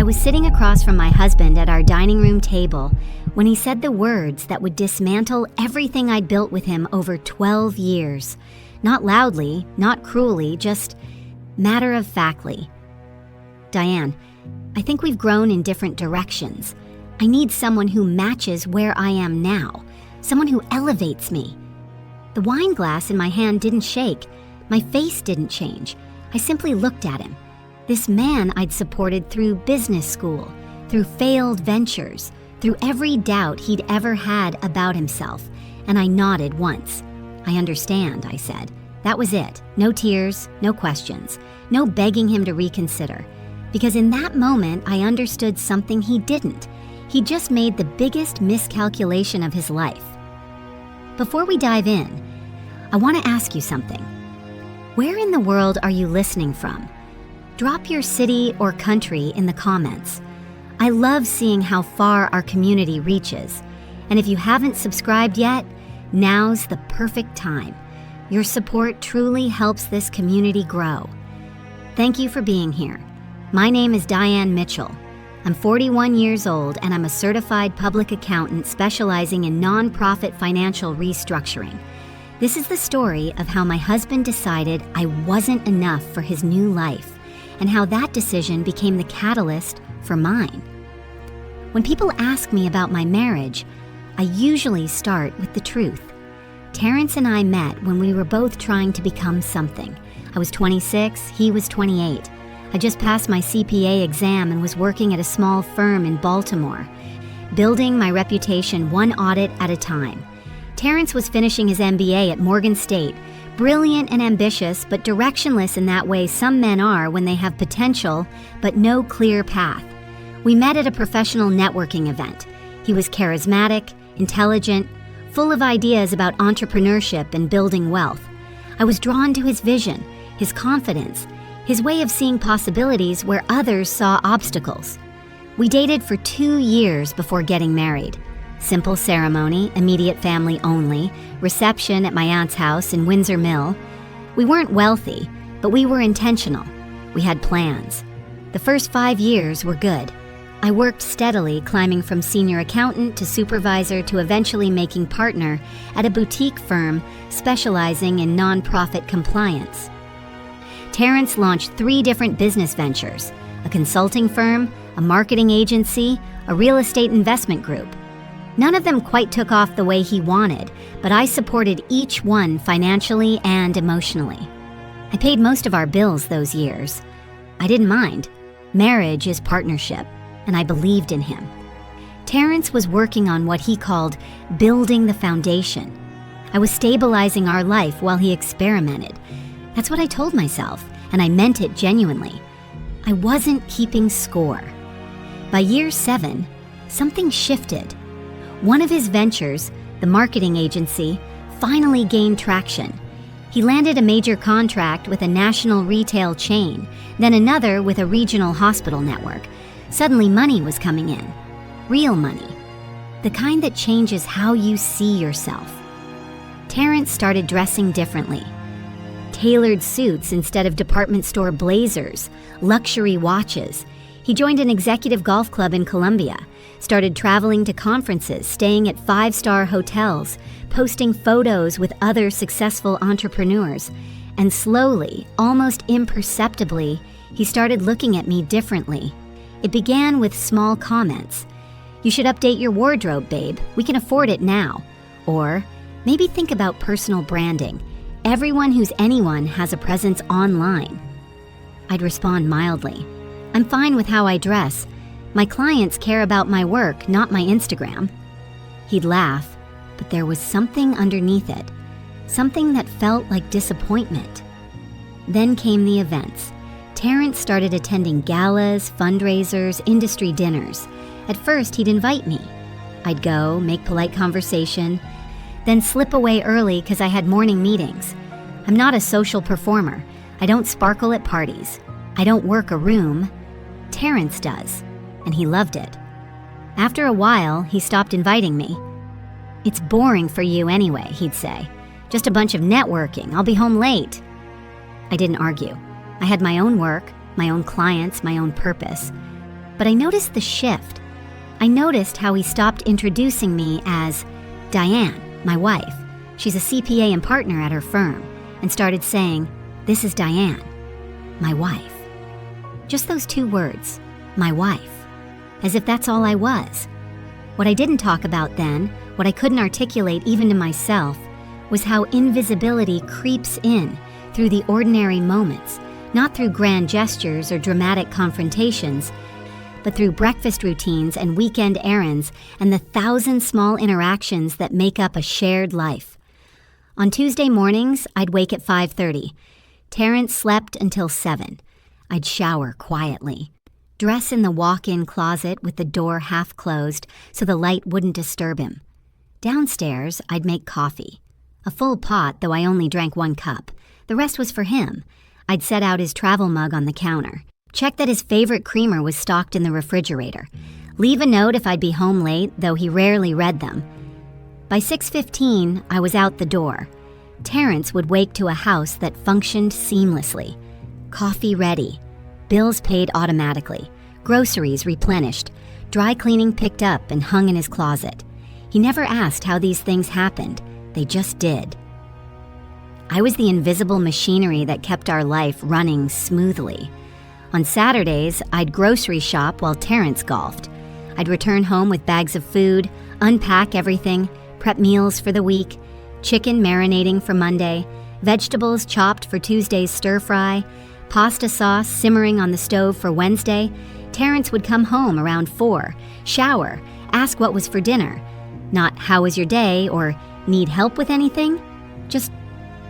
was sitting across from my husband at our dining room table when he said the words that would dismantle everything I'd built with him over 12 years. Not loudly, not cruelly, just matter-of-factly. "Diane, I think we've grown in different directions. I need someone who matches where I am now, someone who elevates me." The wine glass in my hand didn't shake. My face didn't change. I simply looked at him. This man I'd supported through business school, through failed ventures, through every doubt he'd ever had about himself, and I nodded once. "I understand," I said. That was it. No tears, no questions, no begging him to reconsider. Because in that moment, I understood something he didn't. He just made the biggest miscalculation of his life. Before we dive in, I want to ask you something. Where in the world are you listening from? Drop your city or country in the comments. I love seeing how far our community reaches. And if you haven't subscribed yet, now's the perfect time. Your support truly helps this community grow. Thank you for being here. My name is Diane Mitchell. I'm 41 years old and I'm a certified public accountant specializing in nonprofit financial restructuring. This is the story of how my husband decided I wasn't enough for his new life and how that decision became the catalyst for mine. When people ask me about my marriage, I usually start with the truth. Terrence and I met when we were both trying to become something. I was 26, he was 28. I just passed my CPA exam and was working at a small firm in Baltimore, building my reputation one audit at a time. Terrence was finishing his MBA at Morgan State, brilliant and ambitious, but directionless in that way some men are when they have potential, but no clear path. We met at a professional networking event. He was charismatic, intelligent, full of ideas about entrepreneurship and building wealth. I was drawn to his vision, his confidence, his way of seeing possibilities where others saw obstacles. We dated for 2 years before getting married. Simple ceremony, immediate family only, reception at my aunt's house in Windsor Mill. We weren't wealthy, but we were intentional. We had plans. The first 5 years were good. I worked steadily, climbing from senior accountant to supervisor to eventually making partner at a boutique firm specializing in nonprofit compliance. Terrence launched 3 different business ventures: a consulting firm, a marketing agency, a real estate investment group. None of them quite took off the way he wanted, but I supported each one financially and emotionally. I paid most of our bills those years. I didn't mind. Marriage is partnership, and I believed in him. Terrence was working on what he called building the foundation. I was stabilizing our life while he experimented. That's what I told myself, and I meant it genuinely. I wasn't keeping score. By year 7, something shifted. One of his ventures, the marketing agency, finally gained traction. He landed a major contract with a national retail chain, then another with a regional hospital network. Suddenly money was coming in. Real money. The kind that changes how you see yourself. Terrence started dressing differently. Tailored suits instead of department store blazers, luxury watches. He joined an executive golf club in Colombia, started traveling to conferences, staying at 5-star hotels, posting photos with other successful entrepreneurs, and slowly, almost imperceptibly, he started looking at me differently. It began with small comments. "You should update your wardrobe, babe. We can afford it now." Or, "Maybe think about personal branding. Everyone who's anyone has a presence online." I'd respond mildly. "I'm fine with how I dress. My clients care about my work, not my Instagram." He'd laugh, but there was something underneath it, something that felt like disappointment. Then came the events. Terrence started attending galas, fundraisers, industry dinners. At first, he'd invite me. I'd go, make polite conversation, then slip away early because I had morning meetings. I'm not a social performer. I don't sparkle at parties. I don't work a room. Terrence does, and he loved it. After a while, he stopped inviting me. "It's boring for you anyway," he'd say. "Just a bunch of networking. I'll be home late." I didn't argue. I had my own work, my own clients, my own purpose. But I noticed the shift. I noticed how he stopped introducing me as Diane, my wife. She's a CPA and partner at her firm, and started saying, "This is Diane, my wife." Just those two words, my wife, as if that's all I was. What I didn't talk about then, what I couldn't articulate even to myself, was how invisibility creeps in through the ordinary moments, not through grand gestures or dramatic confrontations, but through breakfast routines and weekend errands and the 1,000 small interactions that make up a shared life. On Tuesday mornings, I'd wake at 5:30. Terrence slept until 7. I'd shower quietly, dress in the walk-in closet with the door half closed so the light wouldn't disturb him. Downstairs, I'd make coffee. A full pot, though I only drank 1 cup. The rest was for him. I'd set out his travel mug on the counter. Check that his favorite creamer was stocked in the refrigerator. Leave a note if I'd be home late, though he rarely read them. By 6:15, I was out the door. Terrence would wake to a house that functioned seamlessly. Coffee ready, bills paid automatically, groceries replenished, dry cleaning picked up and hung in his closet. He never asked how these things happened, they just did. I was the invisible machinery that kept our life running smoothly. On Saturdays, I'd grocery shop while Terrence golfed. I'd return home with bags of food, unpack everything, prep meals for the week, chicken marinating for Monday, vegetables chopped for Tuesday's stir-fry, pasta sauce simmering on the stove for Wednesday. Terrence would come home around 4, shower, ask what was for dinner. Not "how was your day" or "need help with anything?" Just,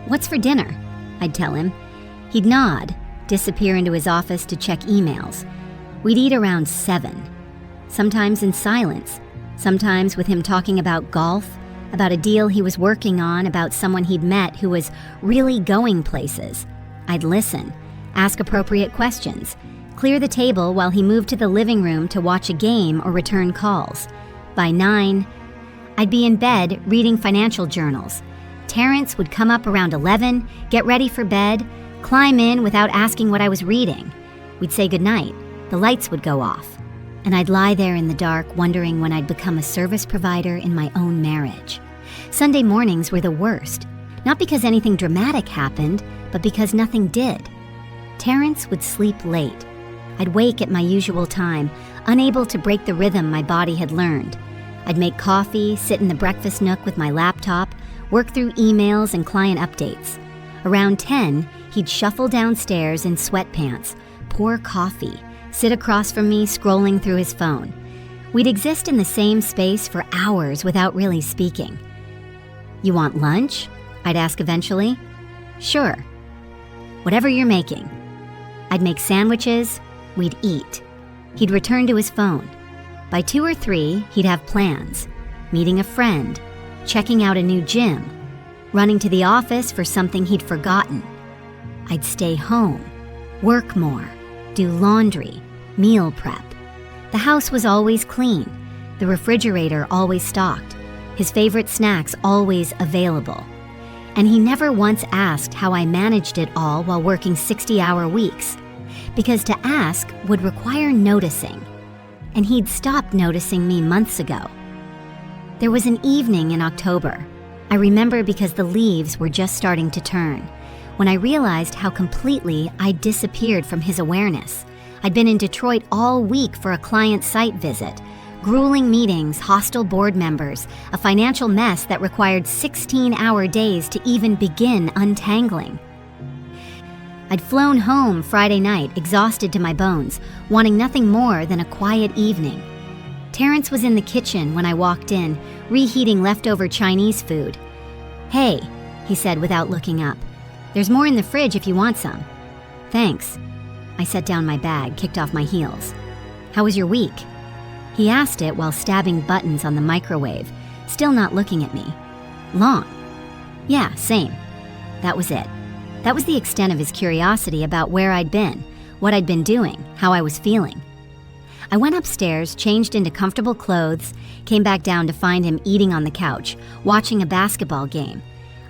"What's for dinner?" I'd tell him. He'd nod, disappear into his office to check emails. We'd eat around 7, sometimes in silence, sometimes with him talking about golf, about a deal he was working on, about someone he'd met who was really going places. I'd listen, ask appropriate questions, clear the table while he moved to the living room to watch a game or return calls. By 9, I'd be in bed reading financial journals. Terrence would come up around 11, get ready for bed, climb in without asking what I was reading. We'd say goodnight, the lights would go off, and I'd lie there in the dark wondering when I'd become a service provider in my own marriage. Sunday mornings were the worst, not because anything dramatic happened, but because nothing did. Terrence would sleep late. I'd wake at my usual time, unable to break the rhythm my body had learned. I'd make coffee, sit in the breakfast nook with my laptop, work through emails and client updates. Around 10, he'd shuffle downstairs in sweatpants, pour coffee, sit across from me scrolling through his phone. We'd exist in the same space for hours without really speaking. "You want lunch?" I'd ask eventually. "Sure." "Whatever you're making." I'd make sandwiches, we'd eat. He'd return to his phone. By 2 or 3, he'd have plans, meeting a friend, checking out a new gym, running to the office for something he'd forgotten. I'd stay home, work more, do laundry, meal prep. The house was always clean, the refrigerator always stocked, his favorite snacks always available. And he never once asked how I managed it all while working 60-hour weeks, because to ask would require noticing, and he'd stopped noticing me months ago. There was an evening in October. I remember because the leaves were just starting to turn, when I realized how completely I'd disappeared from his awareness. I'd been in Detroit all week for a client site visit, grueling meetings, hostile board members, a financial mess that required 16-hour days to even begin untangling. I'd flown home Friday night, exhausted to my bones, wanting nothing more than a quiet evening. Terrence was in the kitchen when I walked in, reheating leftover Chinese food. "Hey," he said without looking up. "There's more in the fridge if you want some." "Thanks." I set down my bag, kicked off my heels. "How was your week?" He asked it while stabbing buttons on the microwave, still not looking at me. "Long." "Yeah, same." That was it. That was the extent of his curiosity about where I'd been, what I'd been doing, how I was feeling. I went upstairs, changed into comfortable clothes, came back down to find him eating on the couch, watching a basketball game.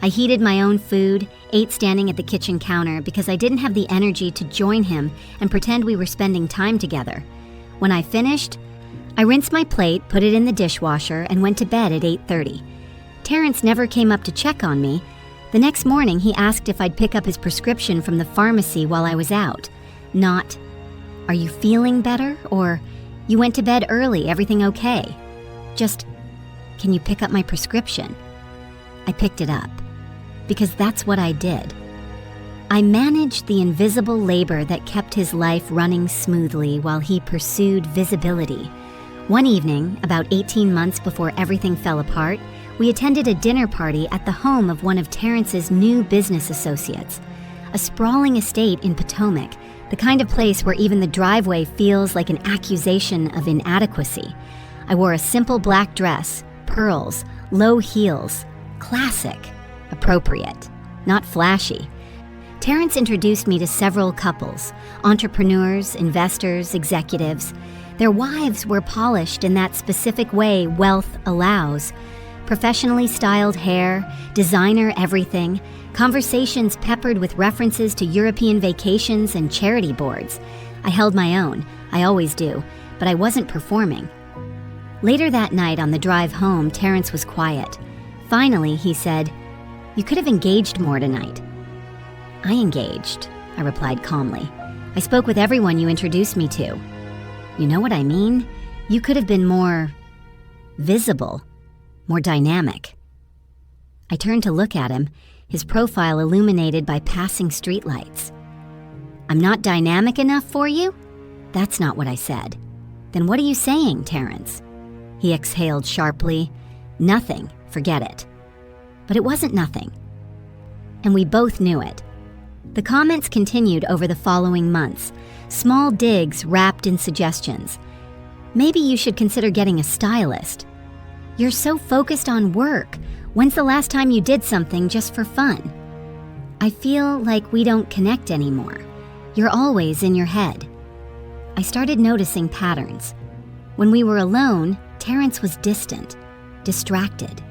I heated my own food, ate standing at the kitchen counter because I didn't have the energy to join him and pretend we were spending time together. When I finished, I rinsed my plate, put it in the dishwasher, and went to bed at 8:30. Terrence never came up to check on me. The next morning, he asked if I'd pick up his prescription from the pharmacy while I was out. Not, "Are you feeling better?" or "You went to bed early, everything okay?" Just, "Can you pick up my prescription?" I picked it up, because that's what I did. I managed the invisible labor that kept his life running smoothly while he pursued visibility. One evening, about 18 months before everything fell apart, we attended a dinner party at the home of one of Terrence's new business associates, a sprawling estate in Potomac, the kind of place where even the driveway feels like an accusation of inadequacy. I wore a simple black dress, pearls, low heels, classic, appropriate, not flashy. Terrence introduced me to several couples, entrepreneurs, investors, executives. Their wives were polished in that specific way wealth allows. Professionally styled hair, designer everything, conversations peppered with references to European vacations and charity boards. I held my own, I always do, but I wasn't performing. Later that night on the drive home, Terrence was quiet. Finally, he said, "You could have engaged more tonight." "I engaged," I replied calmly. "I spoke with everyone you introduced me to." "You know what I mean? You could have been more visible, more dynamic." I turned to look at him, his profile illuminated by passing streetlights. "I'm not dynamic enough for you?" "That's not what I said." "Then what are you saying, Terrence?" He exhaled sharply. "Nothing, forget it." But it wasn't nothing. And we both knew it. The comments continued over the following months, small digs wrapped in suggestions. "Maybe you should consider getting a stylist. You're so focused on work. When's the last time you did something just for fun? I feel like we don't connect anymore. You're always in your head." I started noticing patterns. When we were alone, Terrence was distant, distracted.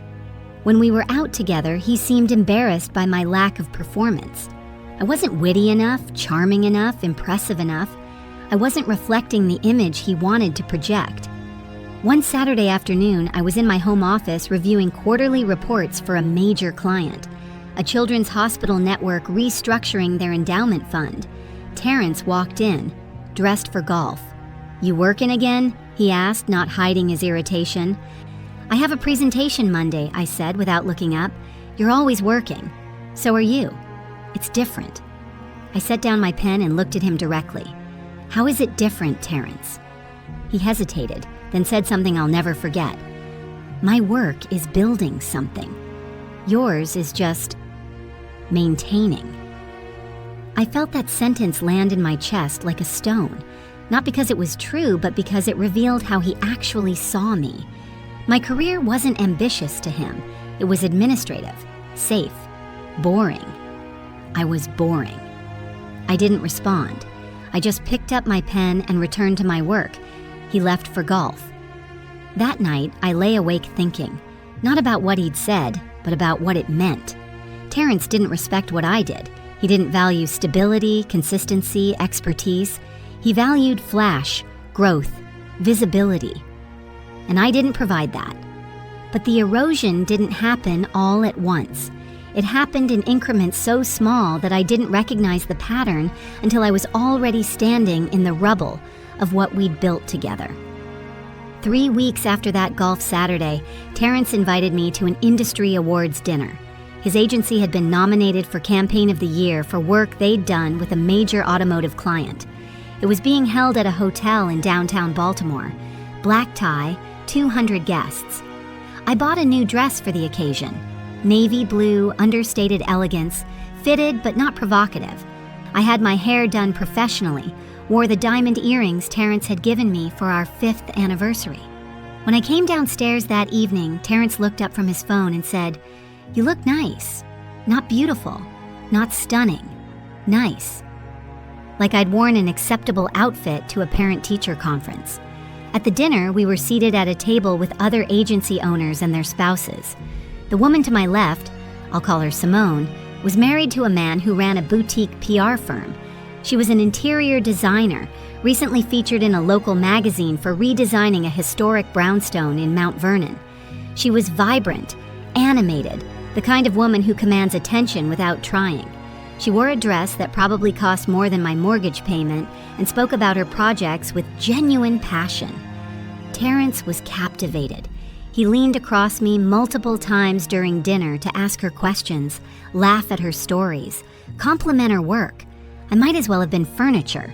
When we were out together, he seemed embarrassed by my lack of performance. I wasn't witty enough, charming enough, impressive enough. I wasn't reflecting the image he wanted to project. One Saturday afternoon, I was in my home office reviewing quarterly reports for a major client, a children's hospital network restructuring their endowment fund. Terrence walked in, dressed for golf. "You working again?" he asked, not hiding his irritation. "I have a presentation Monday," I said without looking up. "You're always working. So are you. It's different." I set down my pen and looked at him directly. "How is it different, Terrence?" He hesitated, then said something I'll never forget. "My work is building something. Yours is just maintaining." I felt that sentence land in my chest like a stone, not because it was true, but because it revealed how he actually saw me. My career wasn't ambitious to him. It was administrative, safe, boring. I was boring. I didn't respond. I just picked up my pen and returned to my work. He left for golf. That night, I lay awake thinking, not about what he'd said, but about what it meant. Terrence didn't respect what I did. He didn't value stability, consistency, expertise. He valued flash, growth, visibility. And I didn't provide that. But the erosion didn't happen all at once. It happened in increments so small that I didn't recognize the pattern until I was already standing in the rubble of what we'd built together. 3 weeks after that golf Saturday, Terrence invited me to an industry awards dinner. His agency had been nominated for Campaign of the Year for work they'd done with a major automotive client. It was being held at a hotel in downtown Baltimore. Black tie, 200 guests. I bought a new dress for the occasion. Navy blue, understated elegance, fitted but not provocative. I had my hair done professionally, wore the diamond earrings Terrence had given me for our 5th anniversary. When I came downstairs that evening, Terrence looked up from his phone and said, "You look nice. Not beautiful, not stunning. Nice." Like I'd worn an acceptable outfit to a parent-teacher conference. At the dinner, we were seated at a table with other agency owners and their spouses. The woman to my left, I'll call her Simone, was married to a man who ran a boutique PR firm. She was an interior designer, recently featured in a local magazine for redesigning a historic brownstone in Mount Vernon. She was vibrant, animated, the kind of woman who commands attention without trying. She wore a dress that probably cost more than my mortgage payment and spoke about her projects with genuine passion. Terrence was captivated. He leaned across me multiple times during dinner to ask her questions, laugh at her stories, compliment her work. I might as well have been furniture.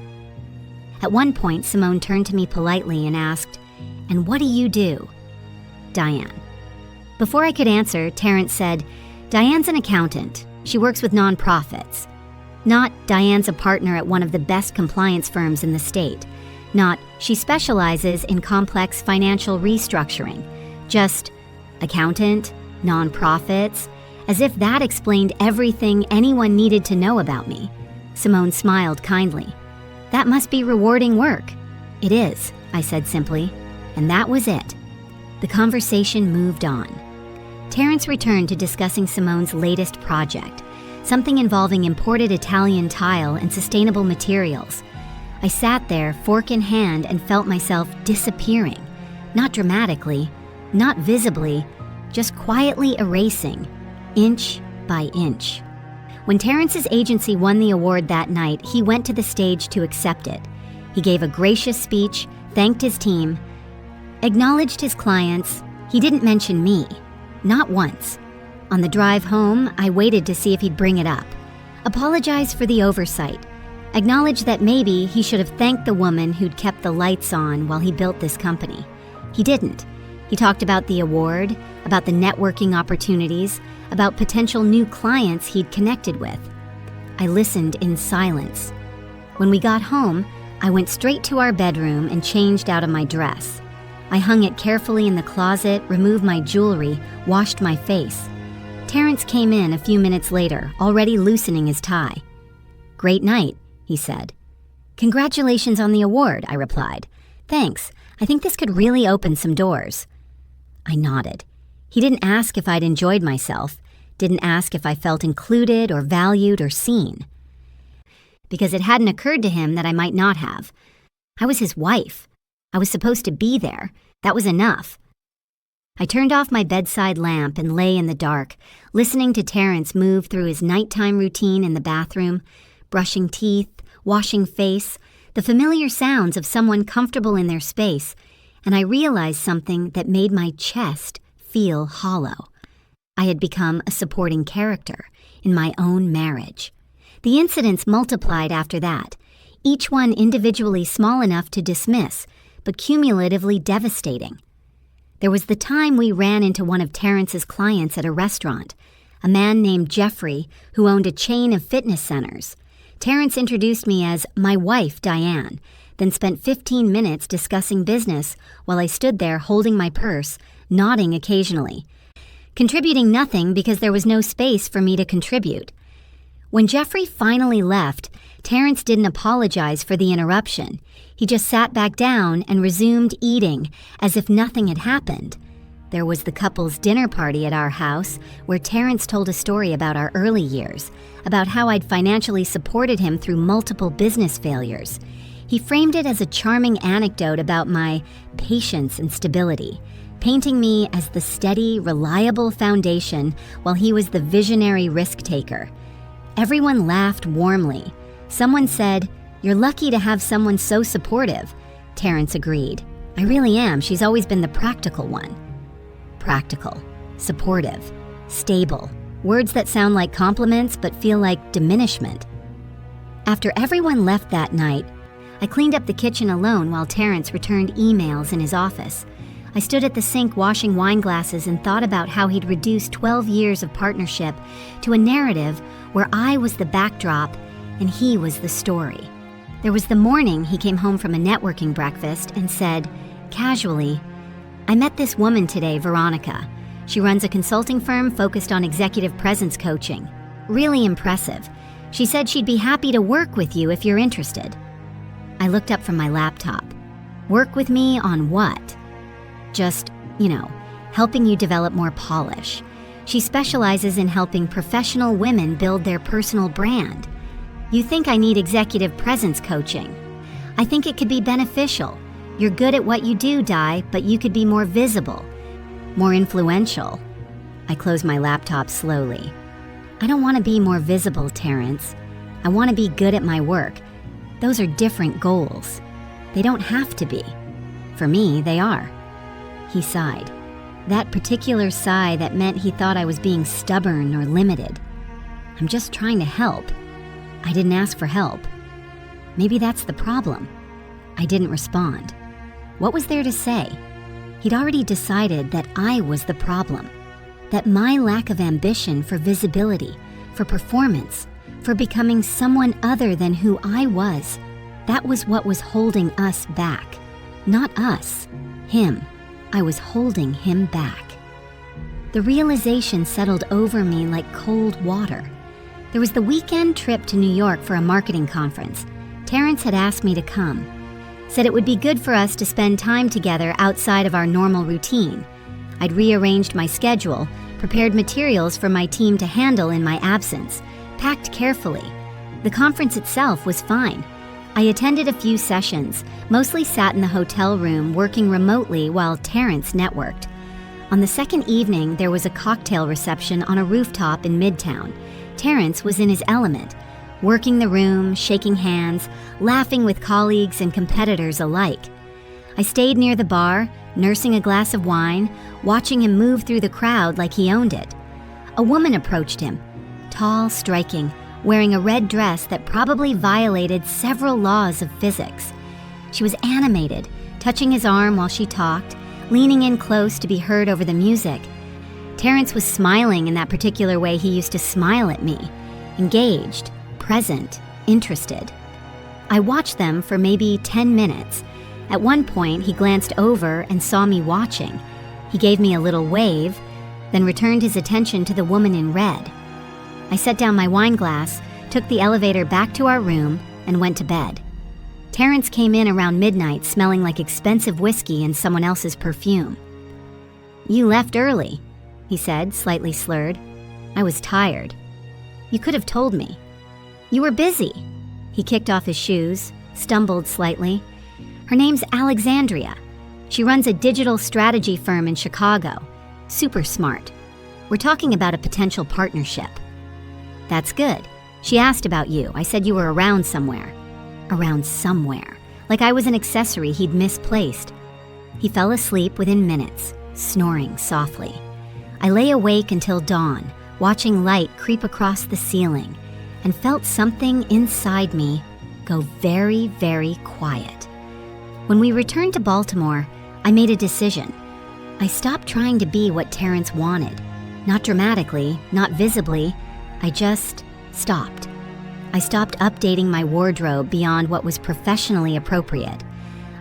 At one point, Simone turned to me politely and asked, "And what do you do?" "Diane." Before I could answer, Terrence said, "Diane's an accountant. She works with nonprofits." Not, "Diane's a partner at one of the best compliance firms in the state." Not, "She specializes in complex financial restructuring." Just, "accountant, nonprofits," as if that explained everything anyone needed to know about me. Simone smiled kindly. "That must be rewarding work." "It is," I said simply, and that was it. The conversation moved on. Terrence returned to discussing Simone's latest project, something involving imported Italian tile and sustainable materials. I sat there, fork in hand, and felt myself disappearing. Not dramatically, not visibly, just quietly erasing, inch by inch. When Terrence's agency won the award that night, he went to the stage to accept it. He gave a gracious speech, thanked his team, acknowledged his clients. He didn't mention me, not once. On the drive home, I waited to see if he'd bring it up. Apologized for the oversight. Acknowledged that maybe he should have thanked the woman who'd kept the lights on while he built this company. He didn't. He talked about the award, about the networking opportunities, about potential new clients he'd connected with. I listened in silence. When we got home, I went straight to our bedroom and changed out of my dress. I hung it carefully in the closet, removed my jewelry, washed my face. Terrence came in a few minutes later, already loosening his tie. "Great night," he said. "Congratulations on the award," I replied. "Thanks. I think this could really open some doors." I nodded. He didn't ask if I'd enjoyed myself, didn't ask if I felt included or valued or seen. Because it hadn't occurred to him that I might not have. I was his wife. I was supposed to be there. That was enough. I turned off my bedside lamp and lay in the dark, listening to Terrence move through his nighttime routine in the bathroom, brushing teeth, washing face, the familiar sounds of someone comfortable in their space, and I realized something that made my chest feel hollow. I had become a supporting character in my own marriage. The incidents multiplied after that, each one individually small enough to dismiss, but cumulatively devastating. There was the time we ran into one of Terrence's clients at a restaurant, a man named Zephira who owned a chain of fitness centers. Terrence introduced me as my wife, Diane, then spent 15 minutes discussing business while I stood there holding my purse, nodding occasionally, contributing nothing because there was no space for me to contribute. When Zephira finally left, Terrence didn't apologize for the interruption. He just sat back down and resumed eating as if nothing had happened. There was the couple's dinner party at our house where Terrence told a story about our early years, about how I'd financially supported him through multiple business failures. He framed it as a charming anecdote about my patience and stability, painting me as the steady, reliable foundation while he was the visionary risk-taker. Everyone laughed warmly. Someone said, "You're lucky to have someone so supportive." Terrence agreed. "I really am. She's always been the practical one." Practical, supportive, stable. Words that sound like compliments but feel like diminishment. After everyone left that night, I cleaned up the kitchen alone while Terrence returned emails in his office. I stood at the sink washing wine glasses and thought about how he'd reduced 12 years of partnership to a narrative where I was the backdrop and he was the story. There was the morning he came home from a networking breakfast and said, casually, "I met this woman today, Veronica. She runs a consulting firm focused on executive presence coaching. Really impressive. She said she'd be happy to work with you if you're interested." I looked up from my laptop. Work with me on what? Just, helping you develop more polish. She specializes in helping professional women build their personal brand. You think I need executive presence coaching? I think it could be beneficial. You're good at what you do, Di, but you could be more visible, more influential. I close my laptop slowly. I don't want to be more visible, Terrence. I want to be good at my work. Those are different goals. They don't have to be. For me, they are. He sighed. That particular sigh that meant he thought I was being stubborn or limited. I'm just trying to help. I didn't ask for help. Maybe that's the problem. I didn't respond. What was there to say? He'd already decided that I was the problem. That my lack of ambition for visibility, for performance, for becoming someone other than who I was, that was what was holding us back. Not us, him. I was holding him back. The realization settled over me like cold water. There was the weekend trip to New York for a marketing conference. Terrence had asked me to come. Said it would be good for us to spend time together outside of our normal routine. I'd rearranged my schedule, prepared materials for my team to handle in my absence, packed carefully. The conference itself was fine. I attended a few sessions, mostly sat in the hotel room working remotely while Terrence networked. On the second evening, there was a cocktail reception on a rooftop in Midtown. Terrence was in his element, working the room, shaking hands, laughing with colleagues and competitors alike. I stayed near the bar, nursing a glass of wine, watching him move through the crowd like he owned it. A woman approached him, tall, striking, wearing a red dress that probably violated several laws of physics. She was animated, touching his arm while she talked, leaning in close to be heard over the music. Terrence was smiling in that particular way he used to smile at me, engaged, present, interested. I watched them for maybe 10 minutes. At one point, he glanced over and saw me watching. He gave me a little wave, then returned his attention to the woman in red. I set down my wine glass, took the elevator back to our room, and went to bed. Terrence came in around midnight smelling like expensive whiskey and someone else's perfume. "You left early," he said, slightly slurred. I was tired. "You could have told me." "You were busy." He kicked off his shoes, stumbled slightly. "Her name's Alexandria. She runs a digital strategy firm in Chicago. Super smart. We're talking about a potential partnership." "That's good. She asked about you. I said you were around somewhere." Around somewhere. Like I was an accessory he'd misplaced. He fell asleep within minutes, snoring softly. I lay awake until dawn, watching light creep across the ceiling, and felt something inside me go very, very quiet. When we returned to Baltimore, I made a decision. I stopped trying to be what Terrence wanted. Not dramatically, not visibly. I just stopped. I stopped updating my wardrobe beyond what was professionally appropriate.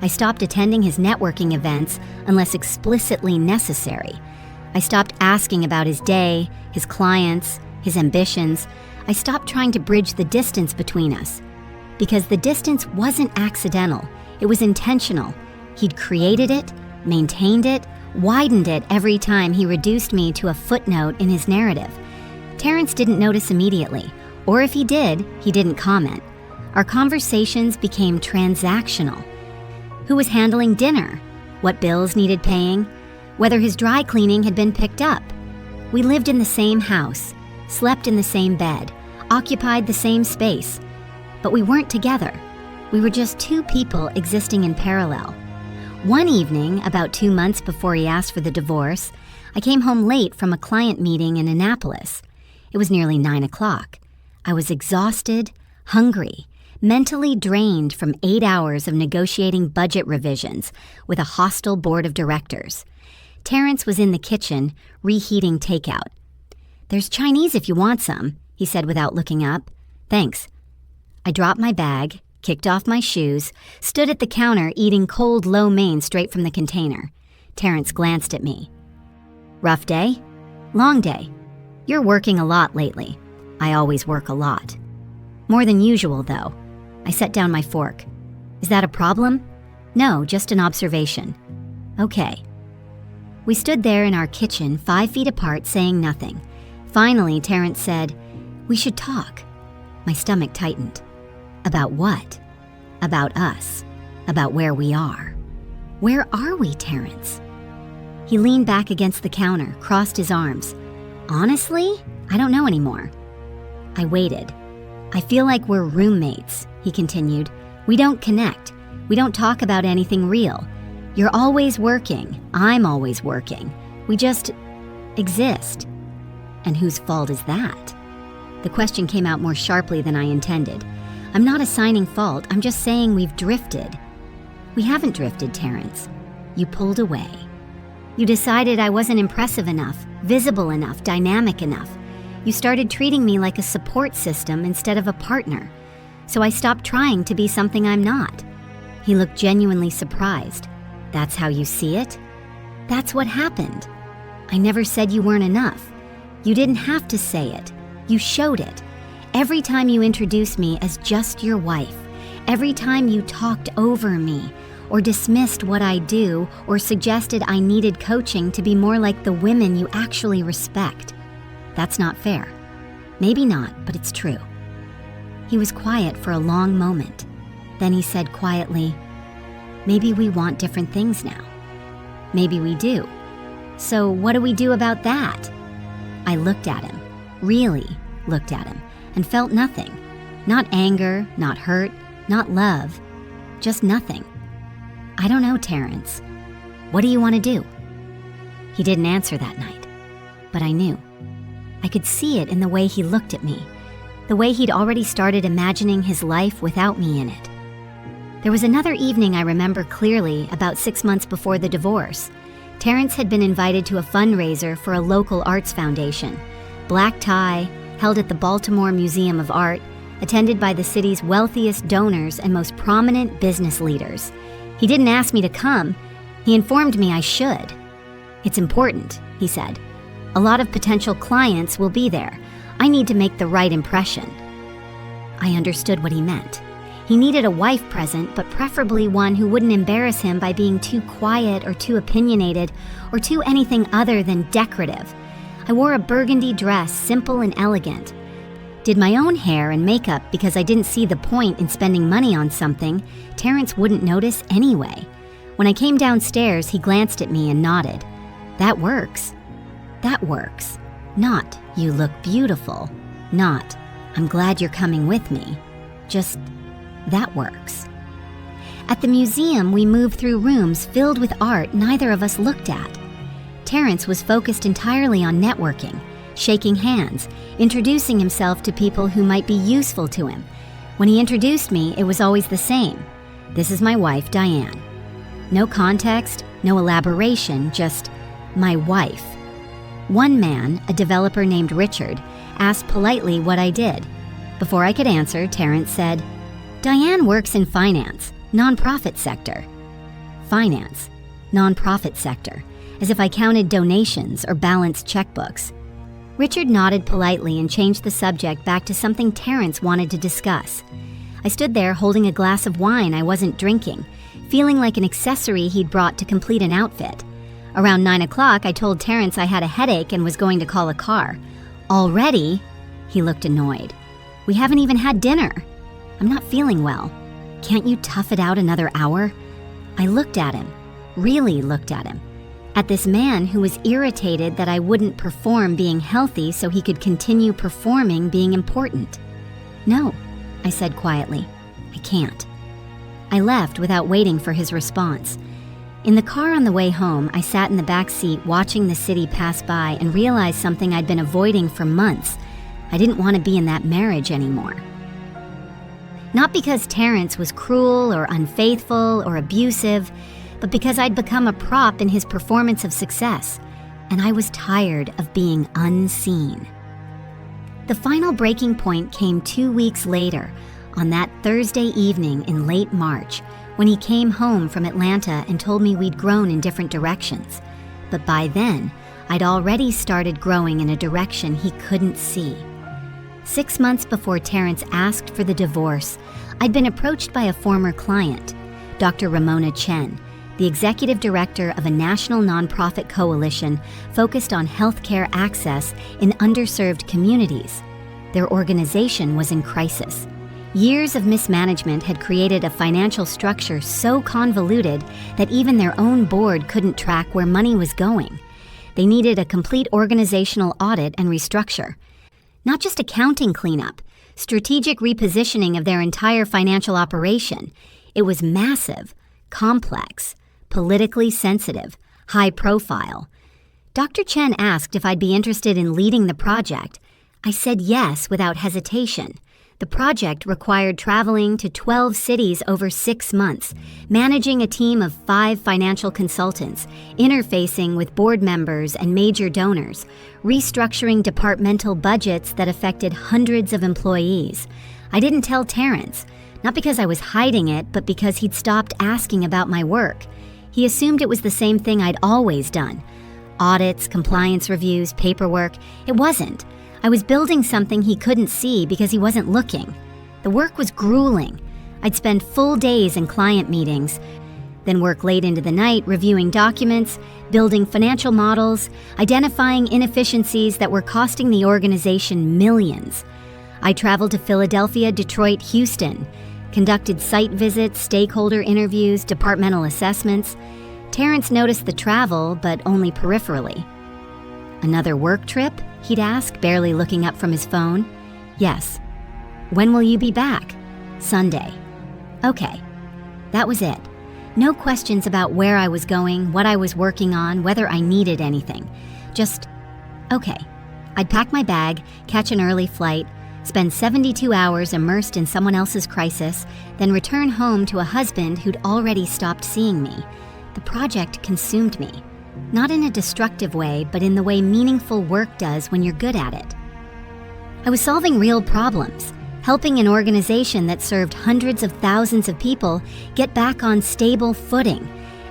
I stopped attending his networking events unless explicitly necessary. I stopped asking about his day, his clients, his ambitions. I stopped trying to bridge the distance between us. Because the distance wasn't accidental, it was intentional. He'd created it, maintained it, widened it every time he reduced me to a footnote in his narrative. Terrence didn't notice immediately, or if he did, he didn't comment. Our conversations became transactional. Who was handling dinner? What bills needed paying? Whether his dry cleaning had been picked up. We lived in the same house, slept in the same bed, occupied the same space. But we weren't together. We were just two people existing in parallel. One evening, about 2 months before he asked for the divorce, I came home late from a client meeting in Annapolis. It was nearly 9 o'clock. I was exhausted, hungry, mentally drained from 8 hours of negotiating budget revisions with a hostile board of directors. Terrence was in the kitchen, reheating takeout. "There's Chinese if you want some," he said without looking up. "Thanks." I dropped my bag, kicked off my shoes, stood at the counter eating cold lo mein straight from the container. Terrence glanced at me. "Rough day?" "Long day." "You're working a lot lately." "I always work a lot." "More than usual, though." I set down my fork. "Is that a problem?" "No, just an observation." "Okay." We stood there in our kitchen, 5 feet apart, saying nothing. Finally, Terrence said, "We should talk." My stomach tightened. About what? About us. about where we are. Where are we, Terrence? He leaned back against the counter, crossed his arms. Honestly, I don't know anymore. I waited. I feel like we're roommates, he continued. We don't connect. We don't talk about anything real. You're always working. I'm always working. We just exist. And whose fault is that? The question came out more sharply than I intended. I'm not assigning fault. I'm just saying we've drifted. We haven't drifted, Terrence. You pulled away. You decided I wasn't impressive enough, visible enough, dynamic enough. You started treating me like a support system instead of a partner. So I stopped trying to be something I'm not. He looked genuinely surprised. That's how you see it? That's what happened. I never said you weren't enough. You didn't have to say it. You showed it. Every time you introduced me as just your wife, every time you talked over me, or dismissed what I do, or suggested I needed coaching to be more like the women you actually respect. That's not fair. Maybe not, but it's true. He was quiet for a long moment. Then he said quietly, maybe we want different things now. Maybe we do. So what do we do about that? I looked at him, really looked at him, and felt nothing. Not anger, not hurt, not love, just nothing. I don't know, Terrence. What do you want to do? He didn't answer that night, but I knew. I could see it in the way he looked at me, the way he'd already started imagining his life without me in it. There was another evening I remember clearly, about 6 months before the divorce. Terrence had been invited to a fundraiser for a local arts foundation. Black tie, held at the Baltimore Museum of Art, attended by the city's wealthiest donors and most prominent business leaders. He didn't ask me to come. He informed me I should. It's important, he said. A lot of potential clients will be there. I need to make the right impression. I understood what he meant. He needed a wife present, but preferably one who wouldn't embarrass him by being too quiet or too opinionated or too anything other than decorative. I wore a burgundy dress, simple and elegant. Did my own hair and makeup because I didn't see the point in spending money on something Terrence wouldn't notice anyway. When I came downstairs, he glanced at me and nodded. That works. That works. Not, you look beautiful. Not, I'm glad you're coming with me. Just, that works. At the museum, we moved through rooms filled with art neither of us looked at. Terrence was focused entirely on networking, shaking hands, introducing himself to people who might be useful to him. When he introduced me, it was always the same. This is my wife, Diane. No context, no elaboration, just my wife. One man, a developer named Richard, asked politely what I did. Before I could answer, Terrence said, Diane works in finance, nonprofit sector. Finance, nonprofit sector, as if I counted donations or balanced checkbooks. Richard nodded politely and changed the subject back to something Terrence wanted to discuss. I stood there holding a glass of wine I wasn't drinking, feeling like an accessory he'd brought to complete an outfit. Around 9 o'clock, I told Terrence I had a headache and was going to call a car. Already? He looked annoyed. We haven't even had dinner. I'm not feeling well. Can't you tough it out another hour? I looked at him, really looked at him. At this man who was irritated that I wouldn't perform being healthy so he could continue performing being important. No, I said quietly. I can't. I left without waiting for his response. In the car on the way home, I sat in the back seat watching the city pass by and realized something I'd been avoiding for months. I didn't want to be in that marriage anymore. Not because Terrence was cruel or unfaithful or abusive, but because I'd become a prop in his performance of success, and I was tired of being unseen. The final breaking point came 2 weeks later, on that Thursday evening in late March, when he came home from Atlanta and told me we'd grown in different directions. But by then, I'd already started growing in a direction he couldn't see. 6 months before Terrence asked for the divorce, I'd been approached by a former client, Dr. Ramona Chen, the executive director of a national nonprofit coalition focused on healthcare access in underserved communities. Their organization was in crisis. Years of mismanagement had created a financial structure so convoluted that even their own board couldn't track where money was going. They needed a complete organizational audit and restructure. Not just accounting cleanup, strategic repositioning of their entire financial operation. It was massive, complex, politically sensitive, high profile. Dr. Chen asked if I'd be interested in leading the project. I said yes without hesitation. The project required traveling to 12 cities over 6 months, managing a team of 5 financial consultants, interfacing with board members and major donors, restructuring departmental budgets that affected hundreds of employees. I didn't tell Terrence, not because I was hiding it, but because he'd stopped asking about my work. He assumed it was the same thing I'd always done. Audits, compliance reviews, paperwork. It wasn't. I was building something he couldn't see because he wasn't looking. The work was grueling. I'd spend full days in client meetings, then work late into the night reviewing documents, building financial models, identifying inefficiencies that were costing the organization millions. I traveled to Philadelphia, Detroit, Houston, conducted site visits, stakeholder interviews, departmental assessments. Terrence noticed the travel, but only peripherally. "Another work trip?" he'd ask, barely looking up from his phone. "Yes." "When will you be back?" "Sunday." Okay. That was it. No questions about where I was going, what I was working on, whether I needed anything. Just, okay. I'd pack my bag, catch an early flight, spend 72 hours immersed in someone else's crisis, then return home to a husband who'd already stopped seeing me. The project consumed me. Not in a destructive way, but in the way meaningful work does when you're good at it. I was solving real problems, helping an organization that served hundreds of thousands of people get back on stable footing.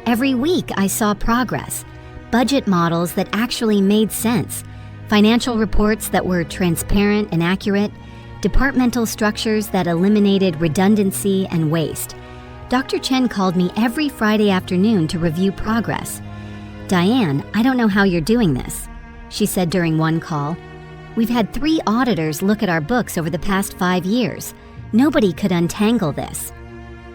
Every week I saw progress, budget models that actually made sense, financial reports that were transparent and accurate, departmental structures that eliminated redundancy and waste. Dr. Chen called me every Friday afternoon to review progress. "Diane, I don't know how you're doing this," she said during one call. "We've had 3 auditors look at our books over the past 5 years. Nobody could untangle this."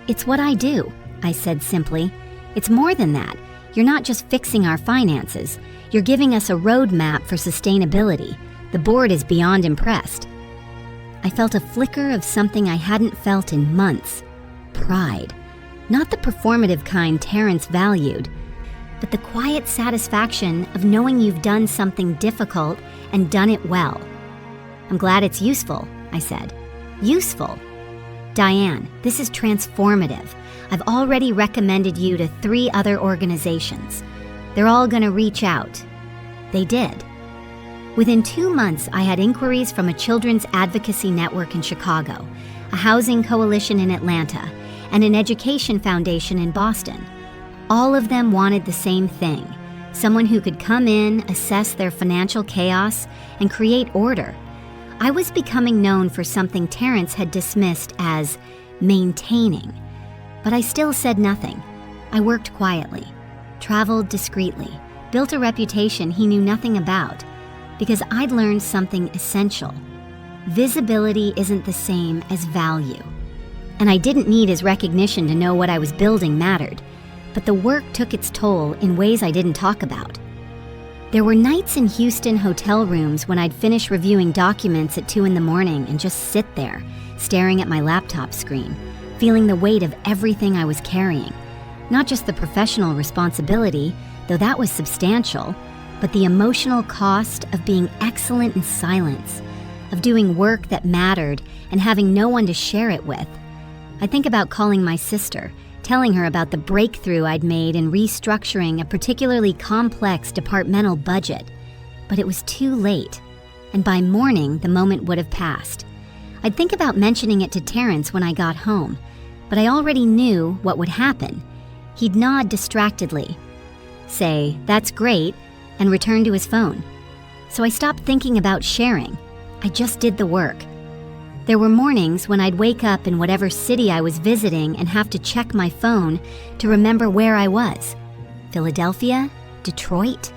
"It's what I do," I said simply. "It's more than that. You're not just fixing our finances. You're giving us a roadmap for sustainability. The board is beyond impressed." I felt a flicker of something I hadn't felt in months. Pride. Not the performative kind Terrence valued, but the quiet satisfaction of knowing you've done something difficult and done it well. "I'm glad it's useful," I said. "Useful? Diane, this is transformative. I've already recommended you to 3 other organizations. They're all going to reach out." They did. Within 2 months, I had inquiries from a children's advocacy network in Chicago, a housing coalition in Atlanta, and an education foundation in Boston. All of them wanted the same thing, someone who could come in, assess their financial chaos, and create order. I was becoming known for something Terrence had dismissed as maintaining, but I still said nothing. I worked quietly, traveled discreetly, built a reputation he knew nothing about, because I'd learned something essential. Visibility isn't the same as value. And I didn't need his recognition to know what I was building mattered, but the work took its toll in ways I didn't talk about. There were nights in Houston hotel rooms when I'd finish reviewing documents at 2 a.m. and just sit there, staring at my laptop screen, feeling the weight of everything I was carrying. Not just the professional responsibility, though that was substantial, but the emotional cost of being excellent in silence, of doing work that mattered and having no one to share it with. I think about calling my sister, telling her about the breakthrough I'd made in restructuring a particularly complex departmental budget. But it was too late, and by morning the moment would have passed. I'd think about mentioning it to Terrence when I got home, but I already knew what would happen. He'd nod distractedly, say, "That's great," and return to his phone. So I stopped thinking about sharing. I just did the work. There were mornings when I'd wake up in whatever city I was visiting and have to check my phone to remember where I was. Philadelphia? Detroit?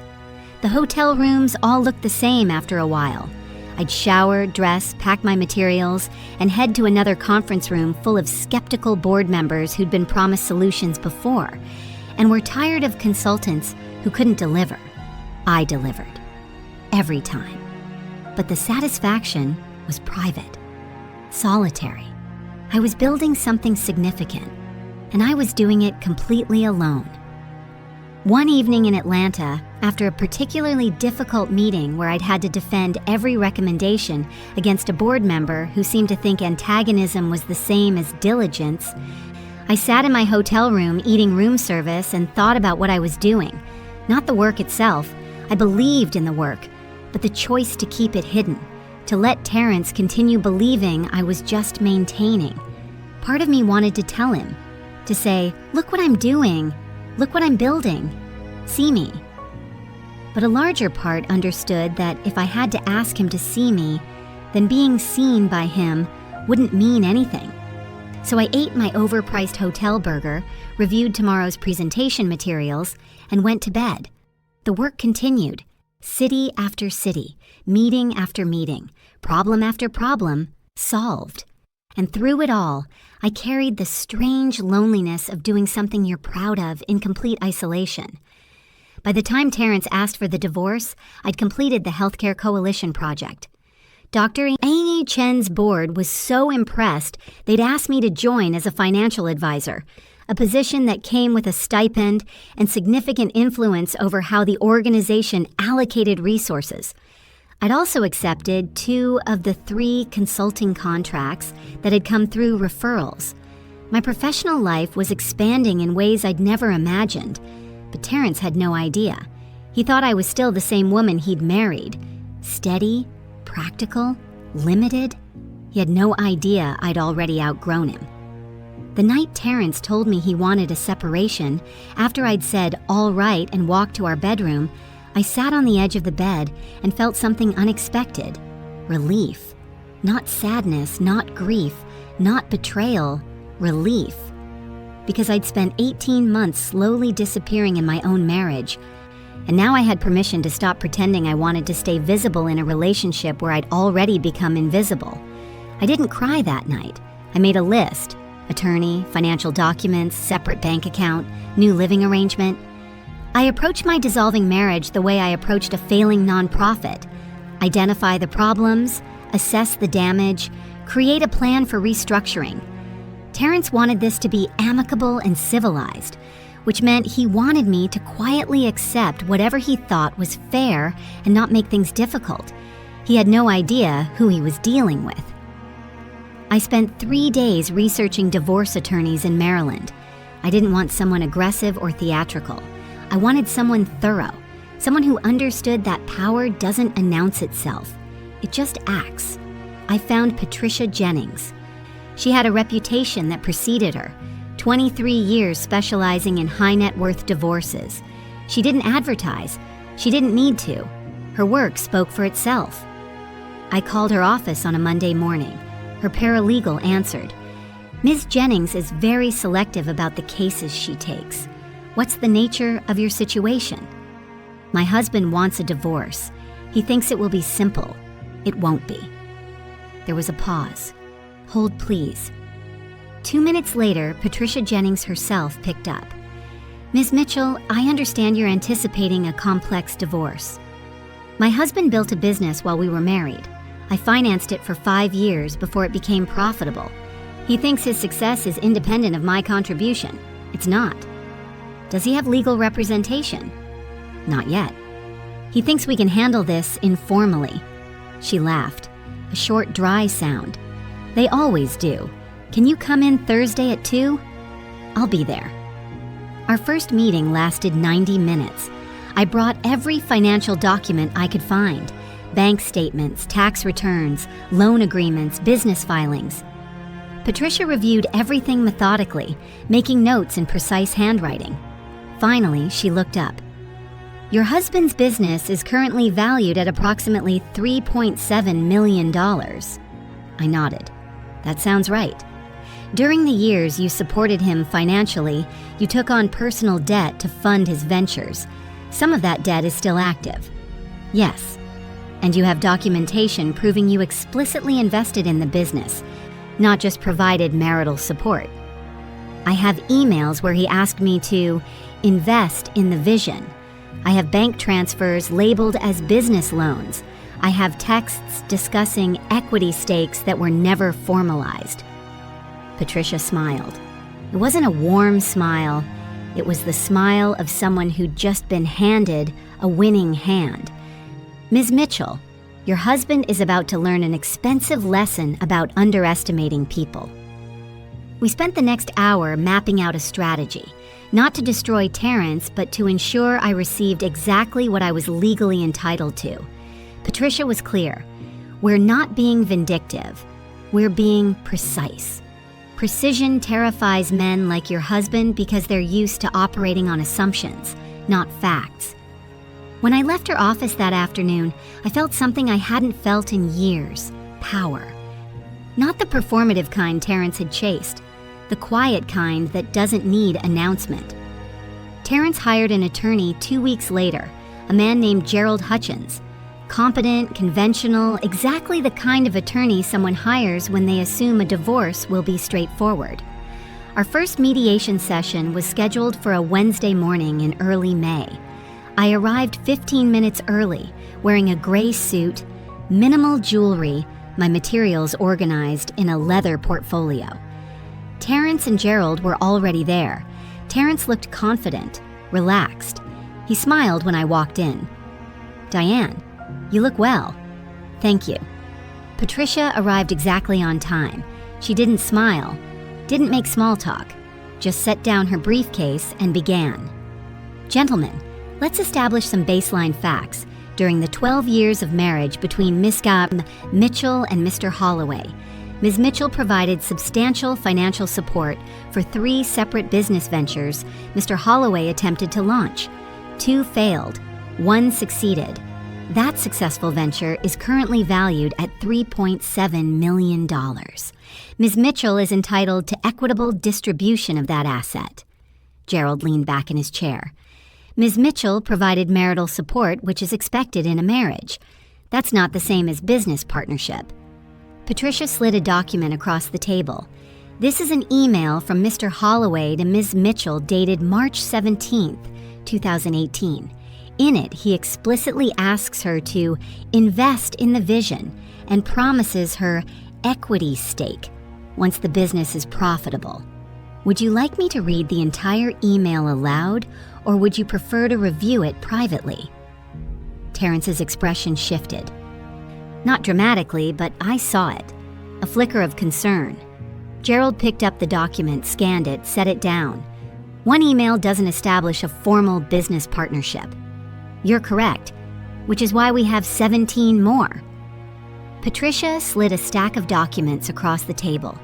The hotel rooms all looked the same after a while. I'd shower, dress, pack my materials, and head to another conference room full of skeptical board members who'd been promised solutions before and were tired of consultants who couldn't deliver. I delivered. Every time. But the satisfaction was private, solitary. I was building something significant, and I was doing it completely alone. One evening in Atlanta, after a particularly difficult meeting where I'd had to defend every recommendation against a board member who seemed to think antagonism was the same as diligence, I sat in my hotel room eating room service and thought about what I was doing. Not the work itself. I believed in the work, but the choice to keep it hidden, to let Terrence continue believing I was just maintaining. Part of me wanted to tell him, to say, "Look what I'm doing. Look what I'm building. See me." But a larger part understood that if I had to ask him to see me, then being seen by him wouldn't mean anything. So I ate my overpriced hotel burger, reviewed tomorrow's presentation materials, and went to bed. The work continued. City after city, meeting after meeting, problem after problem, solved. And through it all, I carried the strange loneliness of doing something you're proud of in complete isolation. By the time Terrence asked for the divorce, I'd completed the Healthcare Coalition project. Dr. Amy Chen's board was so impressed they'd asked me to join as a financial advisor, a position that came with a stipend and significant influence over how the organization allocated resources. I'd also accepted 2 of the 3 consulting contracts that had come through referrals. My professional life was expanding in ways I'd never imagined, but Terrence had no idea. He thought I was still the same woman he'd married, steady, practical, limited. He had no idea I'd already outgrown him. The night Terrence told me he wanted a separation, after I'd said, "all right," and walked to our bedroom, I sat on the edge of the bed and felt something unexpected. Relief. Not sadness, not grief, not betrayal. Relief. Because I'd spent 18 months slowly disappearing in my own marriage, and now I had permission to stop pretending I wanted to stay visible in a relationship where I'd already become invisible. I didn't cry that night. I made a list. Attorney, financial documents, separate bank account, new living arrangement. I approached my dissolving marriage the way I approached a failing nonprofit. Identify the problems, assess the damage, create a plan for restructuring. Terrence wanted this to be amicable and civilized, which meant he wanted me to quietly accept whatever he thought was fair and not make things difficult. He had no idea who he was dealing with. I spent 3 days researching divorce attorneys in Maryland. I didn't want someone aggressive or theatrical. I wanted someone thorough, someone who understood that power doesn't announce itself. It just acts. I found Patricia Jennings. She had a reputation that preceded her, 23 years specializing in high net worth divorces. She didn't advertise. She didn't need to. Her work spoke for itself. I called her office on a Monday morning. Her paralegal answered. Ms. Jennings is very selective about the cases she takes. What's the nature of your situation? My husband wants a divorce. He thinks it will be simple. It won't be. There was a pause. Hold, please. 2 minutes later, Patricia Jennings herself picked up. Ms. Mitchell, I understand you're anticipating a complex divorce. My husband built a business while we were married. I financed it for 5 years before it became profitable. He thinks his success is independent of my contribution. It's not. Does he have legal representation? Not yet. He thinks we can handle this informally. She laughed. A short, dry sound. They always do. Can you come in Thursday at 2? I'll be there. Our first meeting lasted 90 minutes. I brought every financial document I could find. Bank statements, tax returns, loan agreements, business filings. Patricia reviewed everything methodically, making notes in precise handwriting. Finally, she looked up. Your husband's business is currently valued at approximately $3.7 million. I nodded. That sounds right. During the years you supported him financially, you took on personal debt to fund his ventures. Some of that debt is still active. Yes. And you have documentation proving you explicitly invested in the business, not just provided marital support. I have emails where he asked me to invest in the vision. I have bank transfers labeled as business loans. I have texts discussing equity stakes that were never formalized. Patricia smiled. It wasn't a warm smile. It was the smile of someone who'd just been handed a winning hand. Ms. Mitchell, your husband is about to learn an expensive lesson about underestimating people. We spent the next hour mapping out a strategy, not to destroy Terrence, but to ensure I received exactly what I was legally entitled to. Patricia was clear. We're not being vindictive. We're being precise. Precision terrifies men like your husband because they're used to operating on assumptions, not facts. When I left her office that afternoon, I felt something I hadn't felt in years: power. Not the performative kind Terrence had chased, the quiet kind that doesn't need announcement. Terrence hired an attorney 2 weeks later, a man named Gerald Hutchins. Competent, conventional, exactly the kind of attorney someone hires when they assume a divorce will be straightforward. Our first mediation session was scheduled for a Wednesday morning in early May. I arrived 15 minutes early, wearing a gray suit, minimal jewelry, my materials organized in a leather portfolio. Terrence and Gerald were already there. Terrence looked confident, relaxed. He smiled when I walked in. "Diane, you look well." "Thank you." Patricia arrived exactly on time. She didn't smile, didn't make small talk, just set down her briefcase and began. "Gentlemen, let's establish some baseline facts. During the 12 years of marriage between Ms. Mitchell and Mr. Holloway, Ms. Mitchell provided substantial financial support for 3 separate business ventures Mr. Holloway attempted to launch. 2 failed, 1 succeeded. That successful venture is currently valued at $3.7 million. Ms. Mitchell is entitled to equitable distribution of that asset." Gerald leaned back in his chair. "Ms. Mitchell provided marital support, which is expected in a marriage. That's not the same as business partnership." Patricia slid a document across the table. "This is an email from Mr. Holloway to Ms. Mitchell dated March 17th, 2018. In it, he explicitly asks her to invest in the vision and promises her equity stake once the business is profitable. Would you like me to read the entire email aloud, or would you prefer to review it privately?" Terrence's expression shifted. Not dramatically, but I saw it. A flicker of concern. Gerald picked up the document, scanned it, set it down. "One email doesn't establish a formal business partnership." "You're correct, which is why we have 17 more." Patricia slid a stack of documents across the table.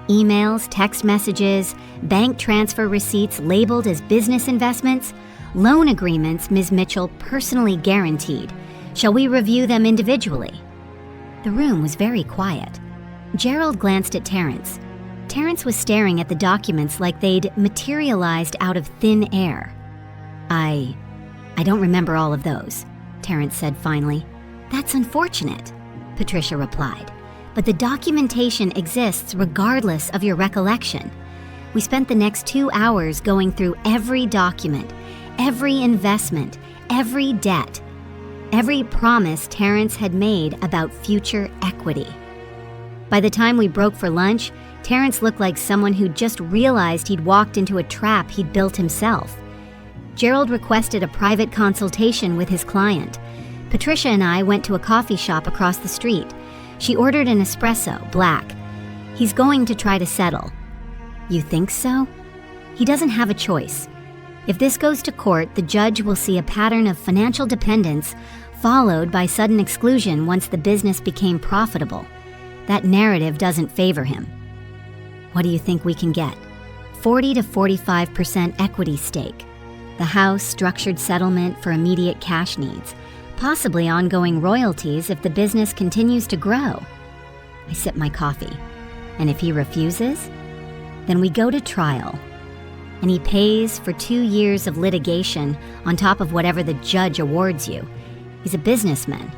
Emails, text messages, bank transfer receipts labeled as business investments, loan agreements Ms. Mitchell personally guaranteed. Shall we review them individually? The room was very quiet. Gerald glanced at Terrence. Terrence was staring at the documents like they'd materialized out of thin air. I don't remember all of those," Terrence said finally. "That's unfortunate," Patricia replied. "But the documentation exists regardless of your recollection." We spent the next 2 hours going through every document, every investment, every debt, every promise Terrence had made about future equity. By the time we broke for lunch, Terrence looked like someone who'd just realized he'd walked into a trap he'd built himself. Gerald requested a private consultation with his client. Patricia and I went to a coffee shop across the street. She ordered an espresso, black. "He's going to try to settle." "You think so?" "He doesn't have a choice. If this goes to court, the judge will see a pattern of financial dependence followed by sudden exclusion once the business became profitable. That narrative doesn't favor him." "What do you think we can get?" 40 to 45% equity stake. The house, structured settlement for immediate cash needs, possibly ongoing royalties if the business continues to grow. I sip my coffee. "And if he refuses? Then we go to trial. And he pays for 2 years of litigation on top of whatever the judge awards you. He's a businessman.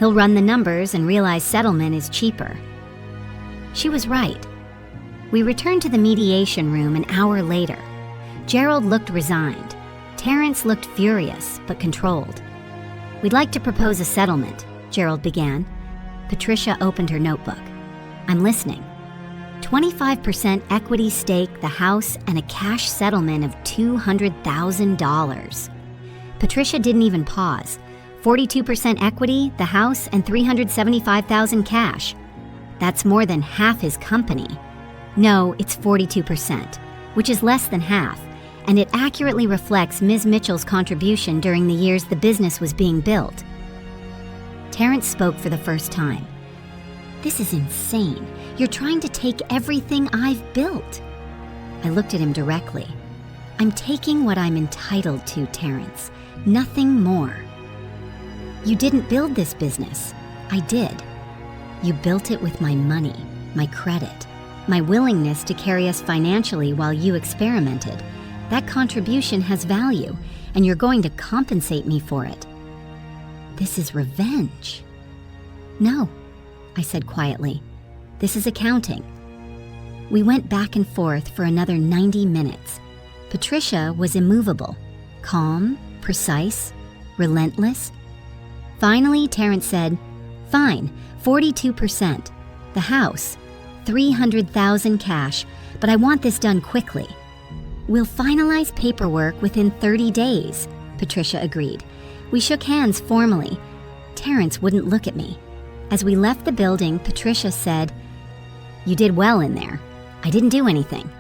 He'll run the numbers and realize settlement is cheaper. She was right. We returned to the mediation room an hour later. Gerald looked resigned. Terrence looked furious, but controlled. "We'd like to propose a settlement," Gerald began. Patricia opened her notebook. "I'm listening." 25% equity stake, the house, and a cash settlement of $200,000. Patricia didn't even pause. 42% equity, the house, and $375,000 cash. That's more than half his company. No, it's 42%, which is less than half, and it accurately reflects Ms. Mitchell's contribution during the years the business was being built. Terrence spoke for the first time. "This is insane. You're trying to take everything I've built." I looked at him directly. "I'm taking what I'm entitled to, Terrence. Nothing more." "You didn't build this business." "I did. You built it with my money, my credit, my willingness to carry us financially while you experimented. That contribution has value, and you're going to compensate me for it." "This is revenge." "No," I said quietly. "This is accounting." We went back and forth for another 90 minutes. Patricia was immovable, calm, precise, relentless. Finally, Terrence said, "Fine, 42%. The house, $300,000 cash, but I want this done quickly." "We'll finalize paperwork within 30 days, Patricia agreed. We shook hands formally. Terrence wouldn't look at me. As we left the building, Patricia said, "You did well in there. I didn't do anything."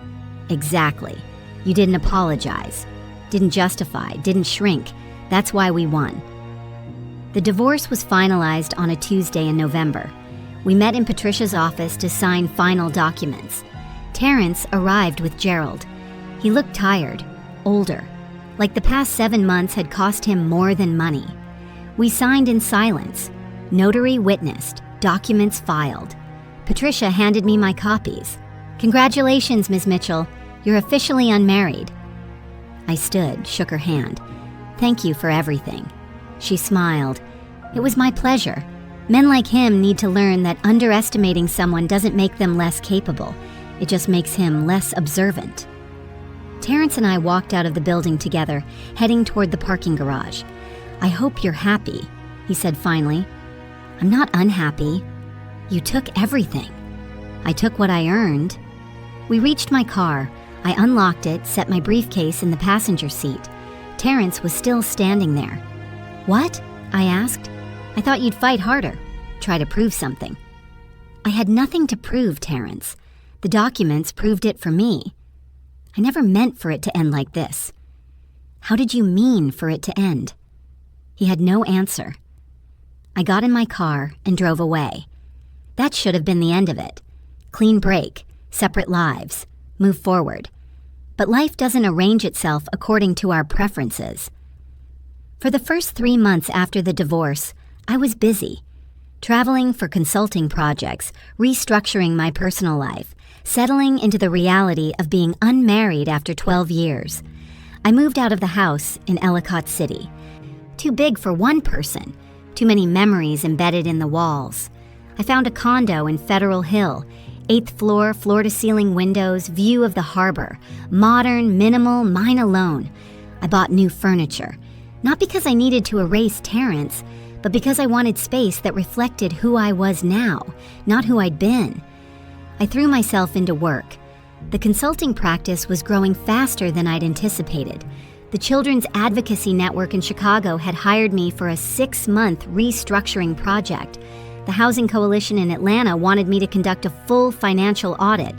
"Exactly. You didn't apologize, didn't justify, didn't shrink. That's why we won." The divorce was finalized on a Tuesday in November. We met in Patricia's office to sign final documents. Terrence arrived with Gerald. He looked tired, older, like the past 7 months had cost him more than money. We signed in silence. Notary witnessed, documents filed. Patricia handed me my copies. "Congratulations, Ms. Mitchell. You're officially unmarried." I stood, shook her hand. "Thank you for everything." She smiled. "It was my pleasure. Men like him need to learn that underestimating someone doesn't make them less capable. It just makes him less observant." Terrence and I walked out of the building together, heading toward the parking garage. "I hope you're happy," he said finally. "I'm not unhappy. You took everything." "I took what I earned." We reached my car. I unlocked it, set my briefcase in the passenger seat. Terrence was still standing there. "What?" I asked. "I thought you'd fight harder, try to prove something." "I had nothing to prove, Terrence. The documents proved it for me. I never meant for it to end like this." "How did you mean for it to end?" He had no answer. I got in my car and drove away. That should have been the end of it. Clean break, separate lives, move forward. But life doesn't arrange itself according to our preferences. For the first 3 months after the divorce, I was busy, traveling for consulting projects, restructuring my personal life, settling into the reality of being unmarried after 12 years. I moved out of the house in Ellicott City. Too big for one person, too many memories embedded in the walls. I found a condo in Federal Hill, 8th floor, floor-to-ceiling windows, view of the harbor, modern, minimal, mine alone. I bought new furniture, not because I needed to erase Terrence, but because I wanted space that reflected who I was now, not who I'd been. I threw myself into work. The consulting practice was growing faster than I'd anticipated. The Children's Advocacy Network in Chicago had hired me for a 6-month restructuring project. The Housing Coalition in Atlanta wanted me to conduct a full financial audit.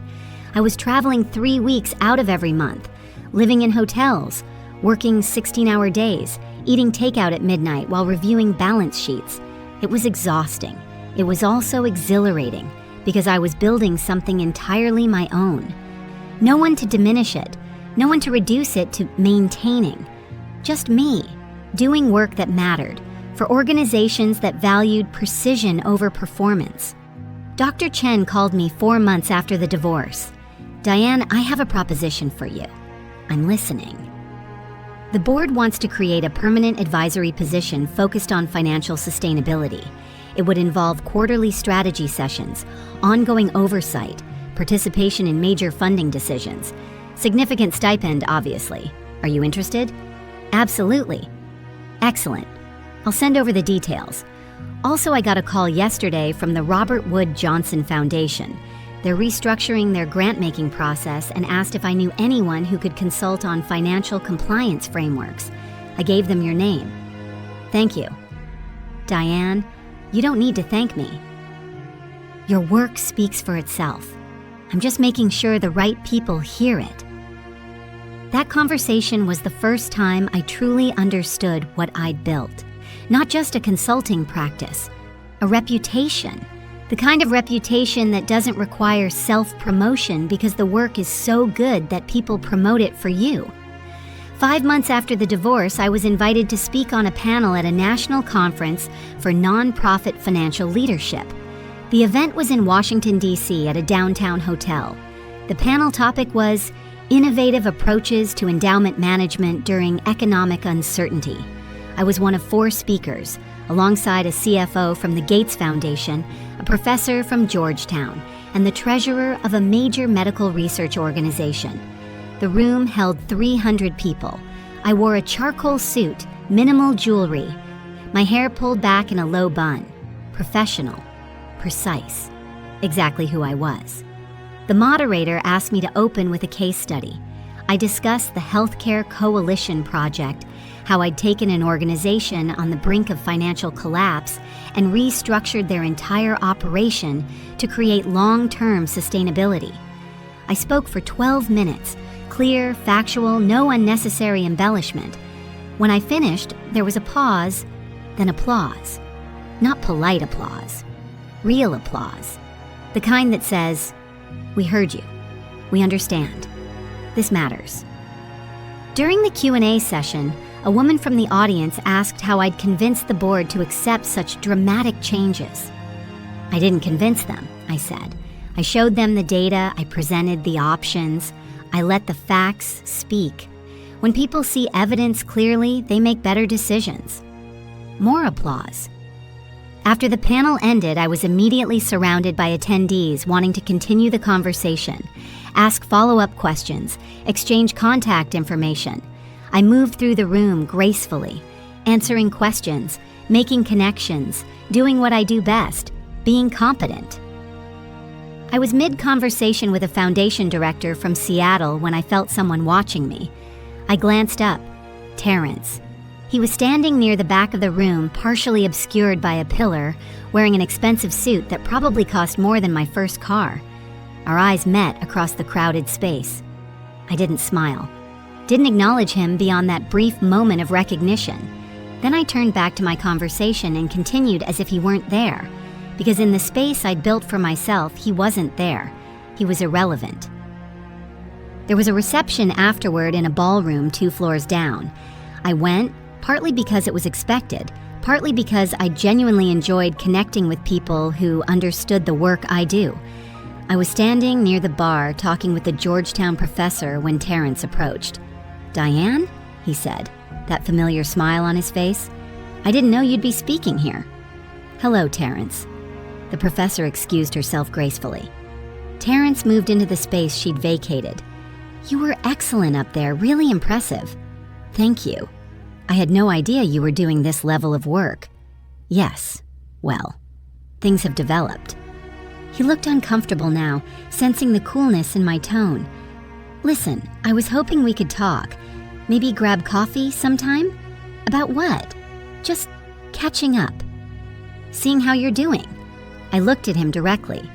I was traveling 3 weeks out of every month, living in hotels, working 16-hour days, eating takeout at midnight while reviewing balance sheets. It was exhausting. It was also exhilarating because I was building something entirely my own. No one to diminish it, no one to reduce it to maintaining. Just me, doing work that mattered, for organizations that valued precision over performance. Dr. Chen called me 4 months after the divorce. "Diane, I have a proposition for you." "I'm listening." The board wants to create a permanent advisory position focused on financial sustainability. It It would involve quarterly strategy sessions, ongoing oversight, participation in major funding decisions. Significant stipend, obviously. Are you interested? Absolutely. Excellent. I'll send over the details. Also, I got a call yesterday from the Robert Wood Johnson Foundation. They're restructuring their grant-making process and asked if I knew anyone who could consult on financial compliance frameworks. I gave them your name. Thank you. Diane, you don't need to thank me. Your work speaks for itself. I'm just making sure the right people hear it. That conversation was the first time I truly understood what I'd built. Not just a consulting practice, a reputation. The kind of reputation that doesn't require self-promotion because the work is so good that people promote it for you. 5 months after the divorce, I was invited to speak on a panel at a national conference for nonprofit financial leadership. The event was in Washington, D.C. at a downtown hotel. The panel topic was Innovative Approaches to Endowment Management During Economic Uncertainty. I was one of 4 speakers, alongside a CFO from the Gates Foundation, a professor from Georgetown, and the treasurer of a major medical research organization. The room held 300 people. I wore a charcoal suit, minimal jewelry, my hair pulled back in a low bun. Professional, precise, exactly who I was. The moderator asked me to open with a case study. I discussed the Healthcare Coalition Project, how I'd taken an organization on the brink of financial collapse and restructured their entire operation to create long-term sustainability. I spoke for 12 minutes, clear, factual, no unnecessary embellishment. When I finished, there was a pause, then applause. Not polite applause, real applause. The kind that says, "We heard you. We understand. This matters." During the Q&A session, a woman from the audience asked how I'd convinced the board to accept such dramatic changes. I didn't convince them, I said. I showed them the data, I presented the options, I let the facts speak. When people see evidence clearly, they make better decisions. More applause. After the panel ended, I was immediately surrounded by attendees wanting to continue the conversation, ask follow-up questions, exchange contact information. I moved through the room gracefully, answering questions, making connections, doing what I do best, being competent. I was mid-conversation with a foundation director from Seattle when I felt someone watching me. I glanced up. Terrence. He was standing near the back of the room, partially obscured by a pillar, wearing an expensive suit that probably cost more than my first car. Our eyes met across the crowded space. I didn't smile. Didn't acknowledge him beyond that brief moment of recognition. Then I turned back to my conversation and continued as if he weren't there, because in the space I'd built for myself, he wasn't there. He was irrelevant. There was a reception afterward in a ballroom 2 floors down. I went, partly because it was expected, partly because I genuinely enjoyed connecting with people who understood the work I do. I was standing near the bar talking with the Georgetown professor when Terrence approached. "Diane?" he said, that familiar smile on his face. "I didn't know you'd be speaking here." "Hello, Terrence." The professor excused herself gracefully. Terrence moved into the space she'd vacated. "You were excellent up there, really impressive." "Thank you. I had no idea you were doing this level of work." "Yes. Well, things have developed." He looked uncomfortable now, sensing the coolness in my tone. "Listen, I was hoping we could talk. Maybe grab coffee sometime? About what?" "Just catching up. Seeing how you're doing." I looked at him directly.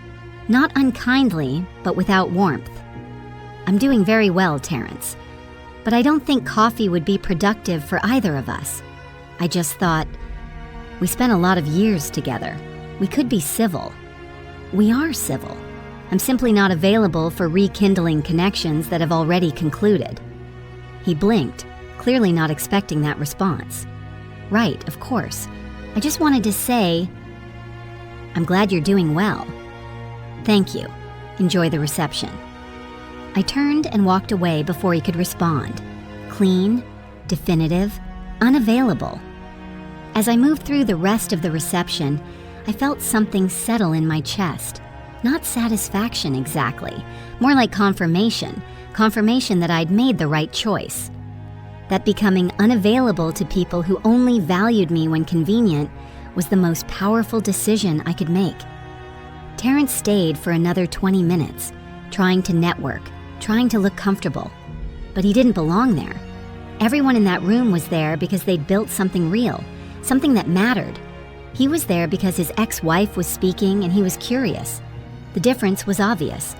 Not unkindly, but without warmth. "I'm doing very well, Terrence. But I don't think coffee would be productive for either of us. I just thought, we spent a lot of years together. We could be civil." "We are civil. I'm simply not available for rekindling connections that have already concluded." He blinked, clearly not expecting that response. "Right, of course. I just wanted to say, I'm glad you're doing well." "Thank you. Enjoy the reception." I turned and walked away before he could respond. Clean, definitive, unavailable. As I moved through the rest of the reception, I felt something settle in my chest. Not satisfaction exactly, more like confirmation that I'd made the right choice. That becoming unavailable to people who only valued me when convenient was the most powerful decision I could make. Terrence stayed for another 20 minutes, trying to network, trying to look comfortable. But he didn't belong there. Everyone in that room was there because they'd built something real, something that mattered. He was there because his ex-wife was speaking and he was curious. The difference was obvious.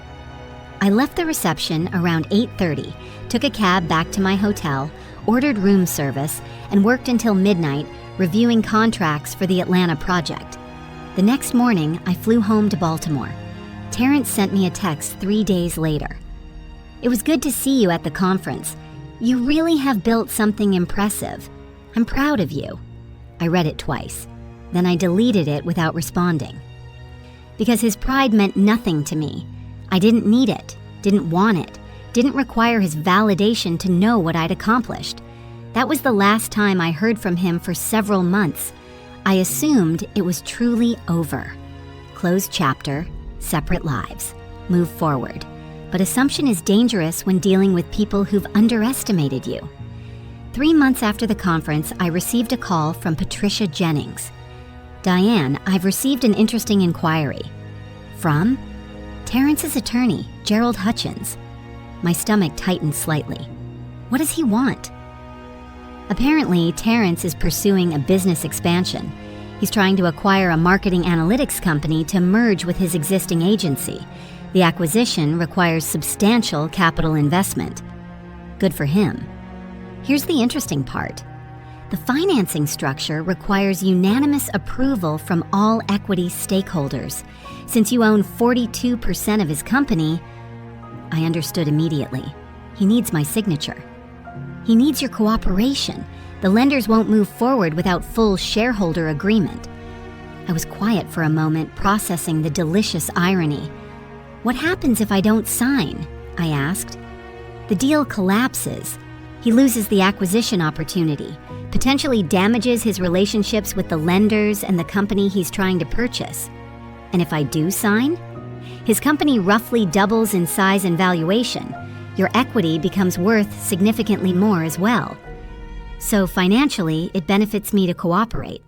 I left the reception around 8:30, took a cab back to my hotel, ordered room service, and worked until midnight reviewing contracts for the Atlanta project. The next morning, I flew home to Baltimore. Terrence sent me a text 3 days later. "It was good to see you at the conference. You really have built something impressive. I'm proud of you." I read it twice. Then I deleted it without responding. Because his pride meant nothing to me. I didn't need it, didn't want it, didn't require his validation to know what I'd accomplished. That was the last time I heard from him for several months. I assumed it was truly over. Closed chapter, separate lives, move forward. But assumption is dangerous when dealing with people who've underestimated you. 3 months after the conference, I received a call from Patricia Jennings. "Diane, I've received an interesting inquiry." "From?" "Terrence's attorney, Gerald Hutchins." My stomach tightened slightly. What does he want? Apparently, Terrence is pursuing a business expansion. He's trying to acquire a marketing analytics company to merge with his existing agency. The acquisition requires substantial capital investment. Good for him. Here's the interesting part. The financing structure requires unanimous approval from all equity stakeholders. Since you own 42% of his company, I understood immediately. He needs my signature. He needs your cooperation. The lenders won't move forward without full shareholder agreement. I was quiet for a moment, processing the delicious irony. "What happens if I don't sign?" I asked. "The deal collapses. He loses the acquisition opportunity, potentially damages his relationships with the lenders and the company he's trying to purchase. And if I do sign? His company roughly doubles in size and valuation. Your equity becomes worth significantly more as well. So financially, it benefits me to cooperate."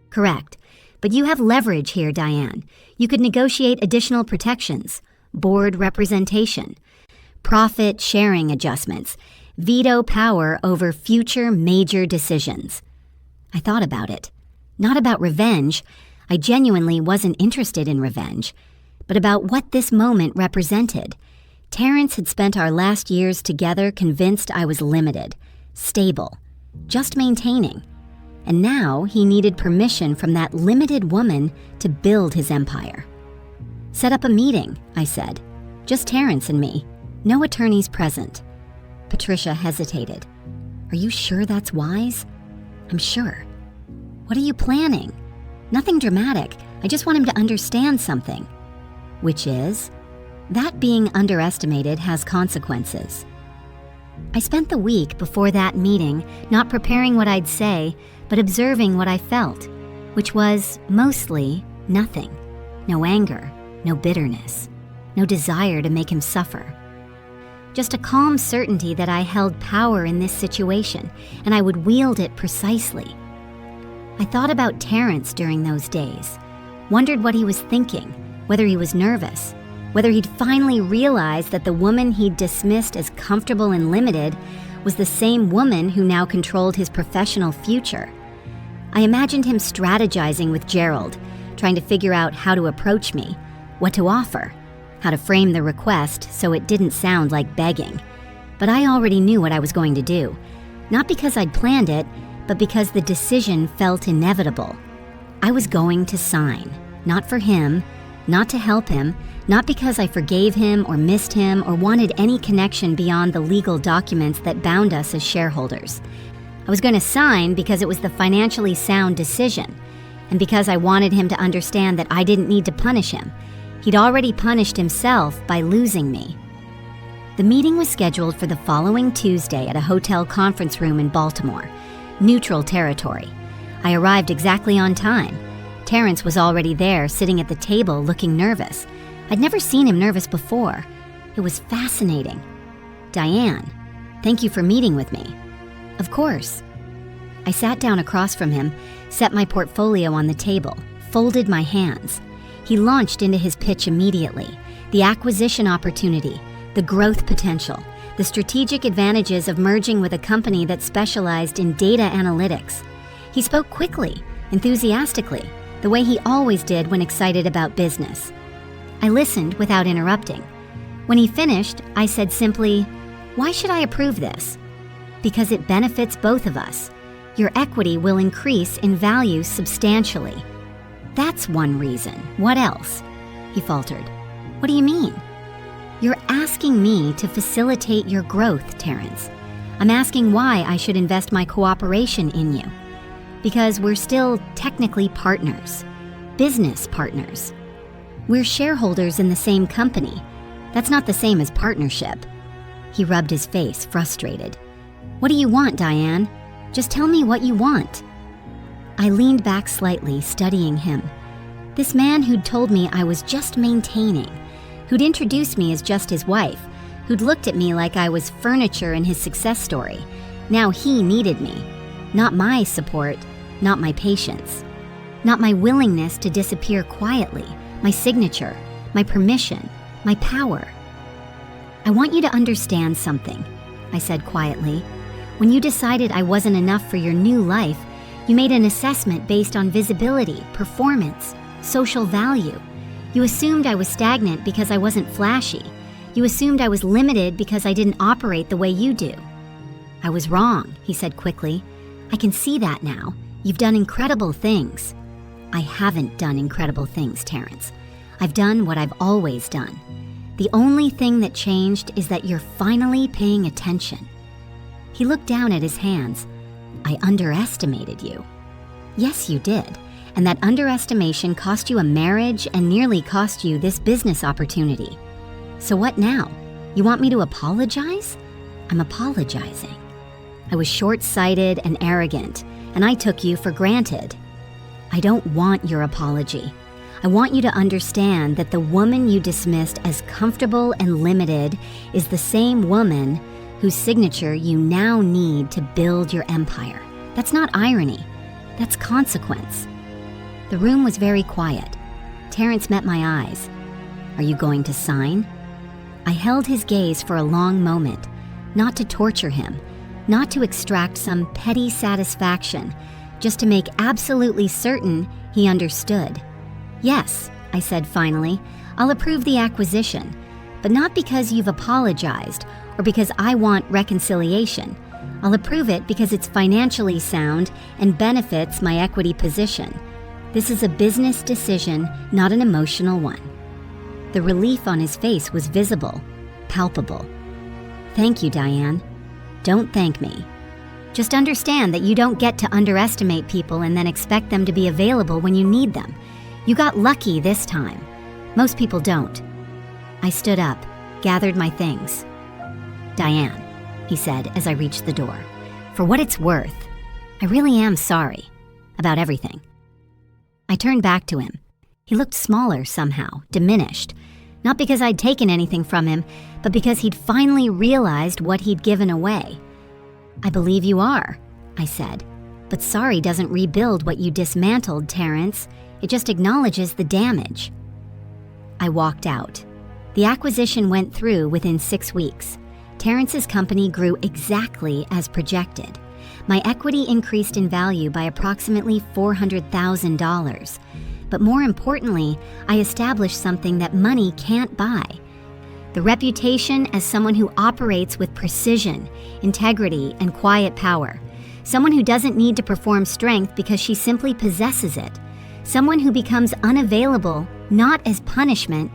"Correct. But you have leverage here, Diane. You could negotiate additional protections, board representation, profit sharing adjustments, veto power over future major decisions." I thought about it. Not about revenge. I genuinely wasn't interested in revenge, but about what this moment represented. Terrence had spent our last years together convinced I was limited, stable, just maintaining. And now he needed permission from that limited woman to build his empire. "Set up a meeting," I said. "Just Terrence and me. No attorneys present." Patricia hesitated. "Are you sure that's wise?" "I'm sure." "What are you planning?" "Nothing dramatic. I just want him to understand something." "Which is?" "That being underestimated has consequences." I spent the week before that meeting not preparing what I'd say, but observing what I felt, which was mostly nothing. No anger, no bitterness, no desire to make him suffer. Just a calm certainty that I held power in this situation, and I would wield it precisely. I thought about Terrence during those days, wondered what he was thinking, whether he was nervous, whether he'd finally realized that the woman he'd dismissed as comfortable and limited was the same woman who now controlled his professional future. I imagined him strategizing with Gerald, trying to figure out how to approach me, what to offer, how to frame the request so it didn't sound like begging. But I already knew what I was going to do, not because I'd planned it, but because the decision felt inevitable. I was going to sign, not for him, not to help him, not because I forgave him or missed him or wanted any connection beyond the legal documents that bound us as shareholders. I was going to sign because it was the financially sound decision, and because I wanted him to understand that I didn't need to punish him. He'd already punished himself by losing me. The meeting was scheduled for the following Tuesday at a hotel conference room in Baltimore, neutral territory. I arrived exactly on time. Terrence was already there, sitting at the table, looking nervous. I'd never seen him nervous before. It was fascinating. "Diane, thank you for meeting with me." "Of course." I sat down across from him, set my portfolio on the table, folded my hands. He launched into his pitch immediately. The acquisition opportunity, the growth potential, the strategic advantages of merging with a company that specialized in data analytics. He spoke quickly, enthusiastically, the way he always did when excited about business. I listened without interrupting. When he finished, I said simply, "Why should I approve this?" "Because it benefits both of us. Your equity will increase in value substantially." "That's one reason. What else?" he faltered. "What do you mean?" "You're asking me to facilitate your growth, Terrence. I'm asking why I should invest my cooperation in you. Because we're still technically partners, business partners. We're shareholders in the same company. That's not the same as partnership." He rubbed his face, frustrated. "What do you want, Diane? Just tell me what you want." I leaned back slightly, studying him. This man who'd told me I was just maintaining, who'd introduced me as just his wife, who'd looked at me like I was furniture in his success story. Now he needed me. Not my support, not my patience. Not my willingness to disappear quietly, my signature, my permission, my power. "I want you to understand something," I said quietly. "When you decided I wasn't enough for your new life, you made an assessment based on visibility, performance, social value. You assumed I was stagnant because I wasn't flashy. You assumed I was limited because I didn't operate the way you do." "I was wrong," he said quickly. "I can see that now. You've done incredible things." "I haven't done incredible things, Terrence. I've done what I've always done. The only thing that changed is that you're finally paying attention." He looked down at his hands. "I underestimated you." "Yes, you did. And that underestimation cost you a marriage and nearly cost you this business opportunity. So what now? You want me to apologize?" "I'm apologizing. I was short-sighted and arrogant, and I took you for granted." "I don't want your apology. I want you to understand that the woman you dismissed as comfortable and limited is the same woman whose signature you now need to build your empire. That's not irony. That's consequence." The room was very quiet. Terrence met my eyes. "Are you going to sign?" I held his gaze for a long moment, not to torture him, not to extract some petty satisfaction, just to make absolutely certain he understood. "Yes," I said finally, "I'll approve the acquisition, but not because you've apologized or because I want reconciliation. I'll approve it because it's financially sound and benefits my equity position. This is a business decision, not an emotional one." The relief on his face was visible, palpable. "Thank you, Diane. Don't thank me. Just understand that you don't get to underestimate people and then expect them to be available when you need them. You got lucky this time. Most people don't." I stood up, gathered my things. "Diane," he said as I reached the door, "for what it's worth, I really am sorry about everything." I turned back to him. He looked smaller somehow, diminished, not because I'd taken anything from him, but because he'd finally realized what he'd given away. "I believe you are," I said, "but sorry doesn't rebuild what you dismantled, Terrence. It just acknowledges the damage." I walked out. The acquisition went through within 6 weeks. Terrence's company grew exactly as projected. My equity increased in value by approximately $400,000. But more importantly, I established something that money can't buy. The reputation as someone who operates with precision, integrity, and quiet power. Someone who doesn't need to perform strength because she simply possesses it. Someone who becomes unavailable not as punishment,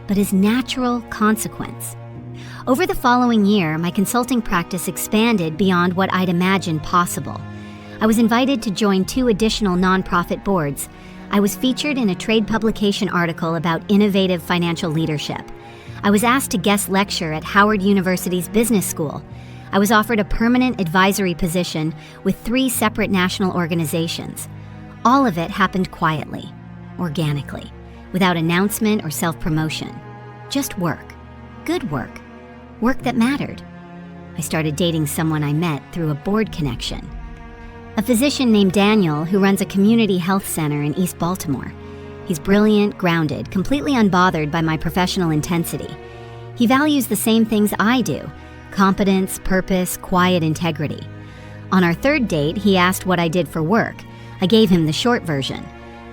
but as natural consequence. Over the following year, my consulting practice expanded beyond what I'd imagined possible. I was invited to join 2 additional nonprofit boards. I was featured in a trade publication article about innovative financial leadership. I was asked to guest lecture at Howard University's Business School. I was offered a permanent advisory position with 3 separate national organizations. All of it happened quietly. organically, without announcement or self-promotion. Just work. Good work. Work that mattered. I started dating someone I met through a board connection. A physician named Daniel who runs a community health center in East Baltimore. He's brilliant, grounded, completely unbothered by my professional intensity. He values the same things I do: competence, purpose, quiet integrity. On our third date, he asked what I did for work. I gave him the short version: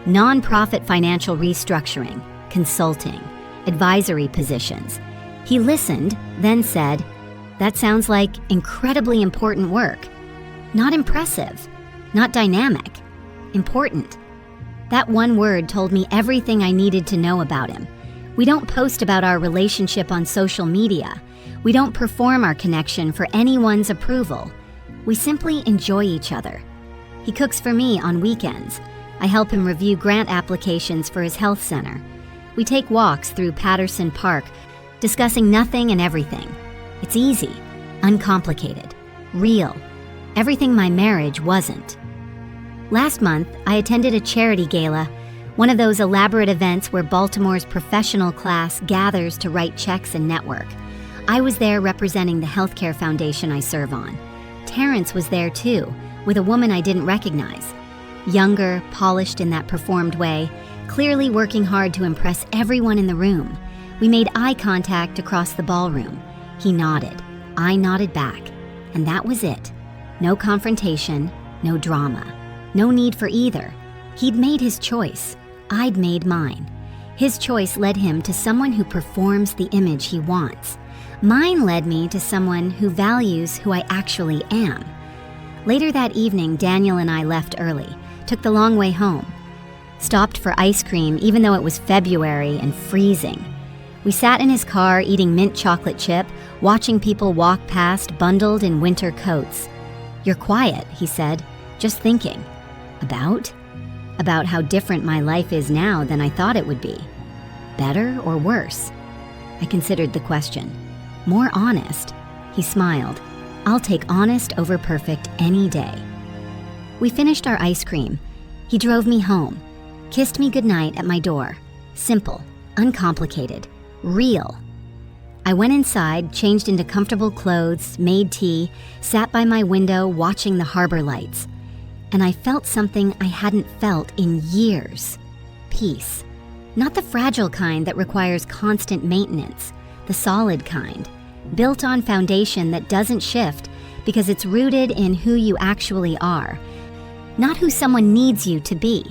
nonprofit financial restructuring, consulting, advisory positions. He listened, then said, "That sounds like incredibly important work." Not impressive, not dynamic, important. That one word told me everything I needed to know about him. We don't post about our relationship on social media. We don't perform our connection for anyone's approval. We simply enjoy each other. He cooks for me on weekends. I help him review grant applications for his health center. We take walks through Patterson Park, discussing nothing and everything. It's easy, uncomplicated, real. Everything my marriage wasn't. Last month, I attended a charity gala, one of those elaborate events where Baltimore's professional class gathers to write checks and network. I was there representing the healthcare foundation I serve on. Terrence was there too, with a woman I didn't recognize. Younger, polished in that performed way, clearly working hard to impress everyone in the room. We made eye contact across the ballroom. He nodded. I nodded back. And that was it. No confrontation, no drama. No need for either. He'd made his choice. I'd made mine. His choice led him to someone who performs the image he wants. Mine led me to someone who values who I actually am. Later that evening, Daniel and I left early, took the long way home. Stopped for ice cream even though it was February and freezing. We sat in his car eating mint chocolate chip, watching people walk past bundled in winter coats. "You're quiet," he said, "just thinking." About? About how different my life is now than I thought it would be. Better or worse? I considered the question. More honest? He smiled. "I'll take honest over perfect any day." We finished our ice cream. He drove me home, kissed me goodnight at my door. Simple, uncomplicated, real. I went inside, changed into comfortable clothes, made tea, sat by my window watching the harbor lights. And I felt something I hadn't felt in years. Peace. Not the fragile kind that requires constant maintenance, the solid kind, built on foundation that doesn't shift because it's rooted in who you actually are, not who someone needs you to be.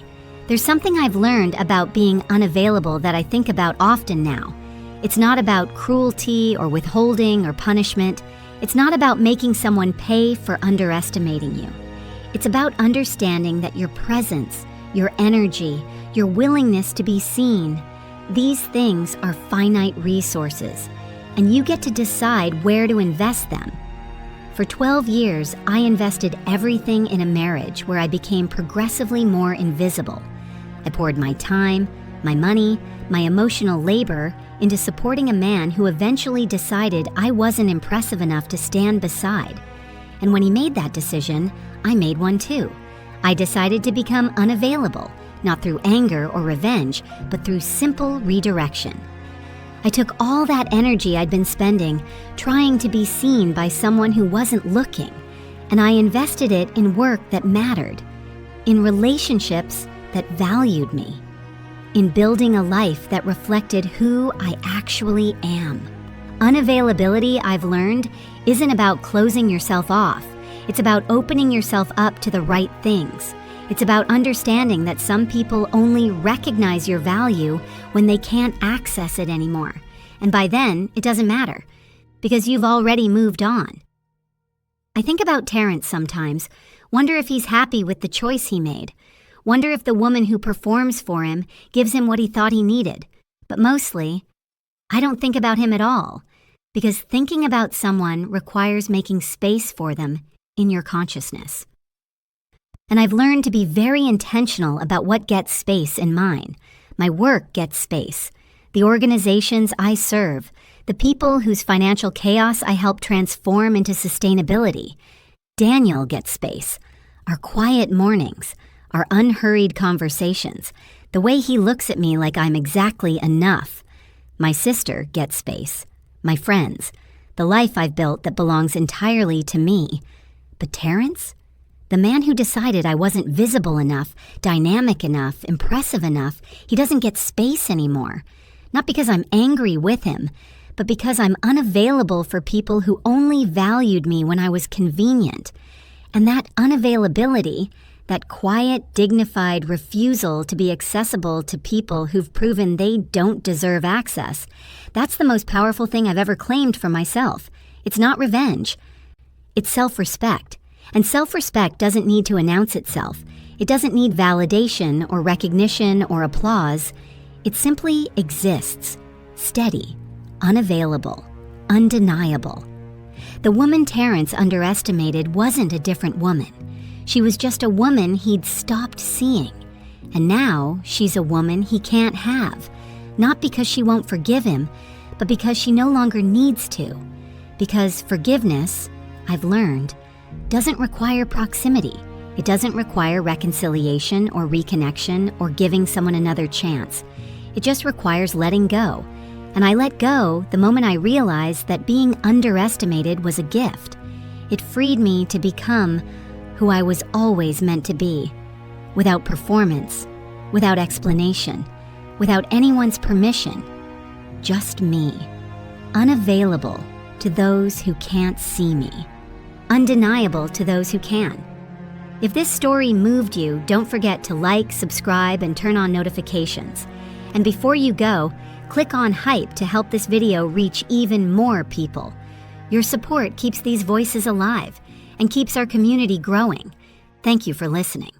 There's something I've learned about being unavailable that I think about often now. It's not about cruelty or withholding or punishment. It's not about making someone pay for underestimating you. It's about understanding that your presence, your energy, your willingness to be seen, these things are finite resources, and you get to decide where to invest them. For 12 years, I invested everything in a marriage where I became progressively more invisible. I poured my time, my money, my emotional labor into supporting a man who eventually decided I wasn't impressive enough to stand beside. And when he made that decision, I made one too. I decided to become unavailable, not through anger or revenge, but through simple redirection. I took all that energy I'd been spending trying to be seen by someone who wasn't looking, and I invested it in work that mattered, in relationships that valued me, in building a life that reflected who I actually am. Unavailability, I've learned, isn't about closing yourself off. It's about opening yourself up to the right things. It's about understanding that some people only recognize your value when they can't access it anymore. And by then, it doesn't matter, because you've already moved on. I think about Terrence sometimes, wonder if he's happy with the choice he made, wonder if the woman who performs for him gives him what he thought he needed. But mostly, I don't think about him at all, because thinking about someone requires making space for them in your consciousness. And I've learned to be very intentional about what gets space in mine. My work gets space. The organizations I serve, the people whose financial chaos I help transform into sustainability. Daniel gets space. Our quiet mornings, our unhurried conversations, The way he looks at me like I'm exactly enough. My sister gets space. My friends. The life I've built that belongs entirely to me. But Terrence? The man who decided I wasn't visible enough, dynamic enough, impressive enough, he doesn't get space anymore. Not because I'm angry with him, but because I'm unavailable for people who only valued me when I was convenient. And that unavailability, that quiet, dignified refusal to be accessible to people who've proven they don't deserve access, that's the most powerful thing I've ever claimed for myself. It's not revenge. It's self-respect. And self-respect doesn't need to announce itself. It doesn't need validation or recognition or applause. It simply exists, steady, unavailable, undeniable. The woman Terrence underestimated wasn't a different woman. She was just a woman he'd stopped seeing. And now she's a woman he can't have. Not because she won't forgive him, but because she no longer needs to. Because forgiveness, I've learned, doesn't require proximity. It doesn't require reconciliation or reconnection or giving someone another chance. It just requires letting go. And I let go the moment I realized that being underestimated was a gift. It freed me to become who I was always meant to be, without performance, without explanation, without anyone's permission. Just me, unavailable to those who can't see me. Undeniable to those who can. If this story moved you, don't forget to like, subscribe, and turn on notifications. And before you go, click on hype to help this video reach even more people. Your support keeps these voices alive and keeps our community growing. Thank you for listening.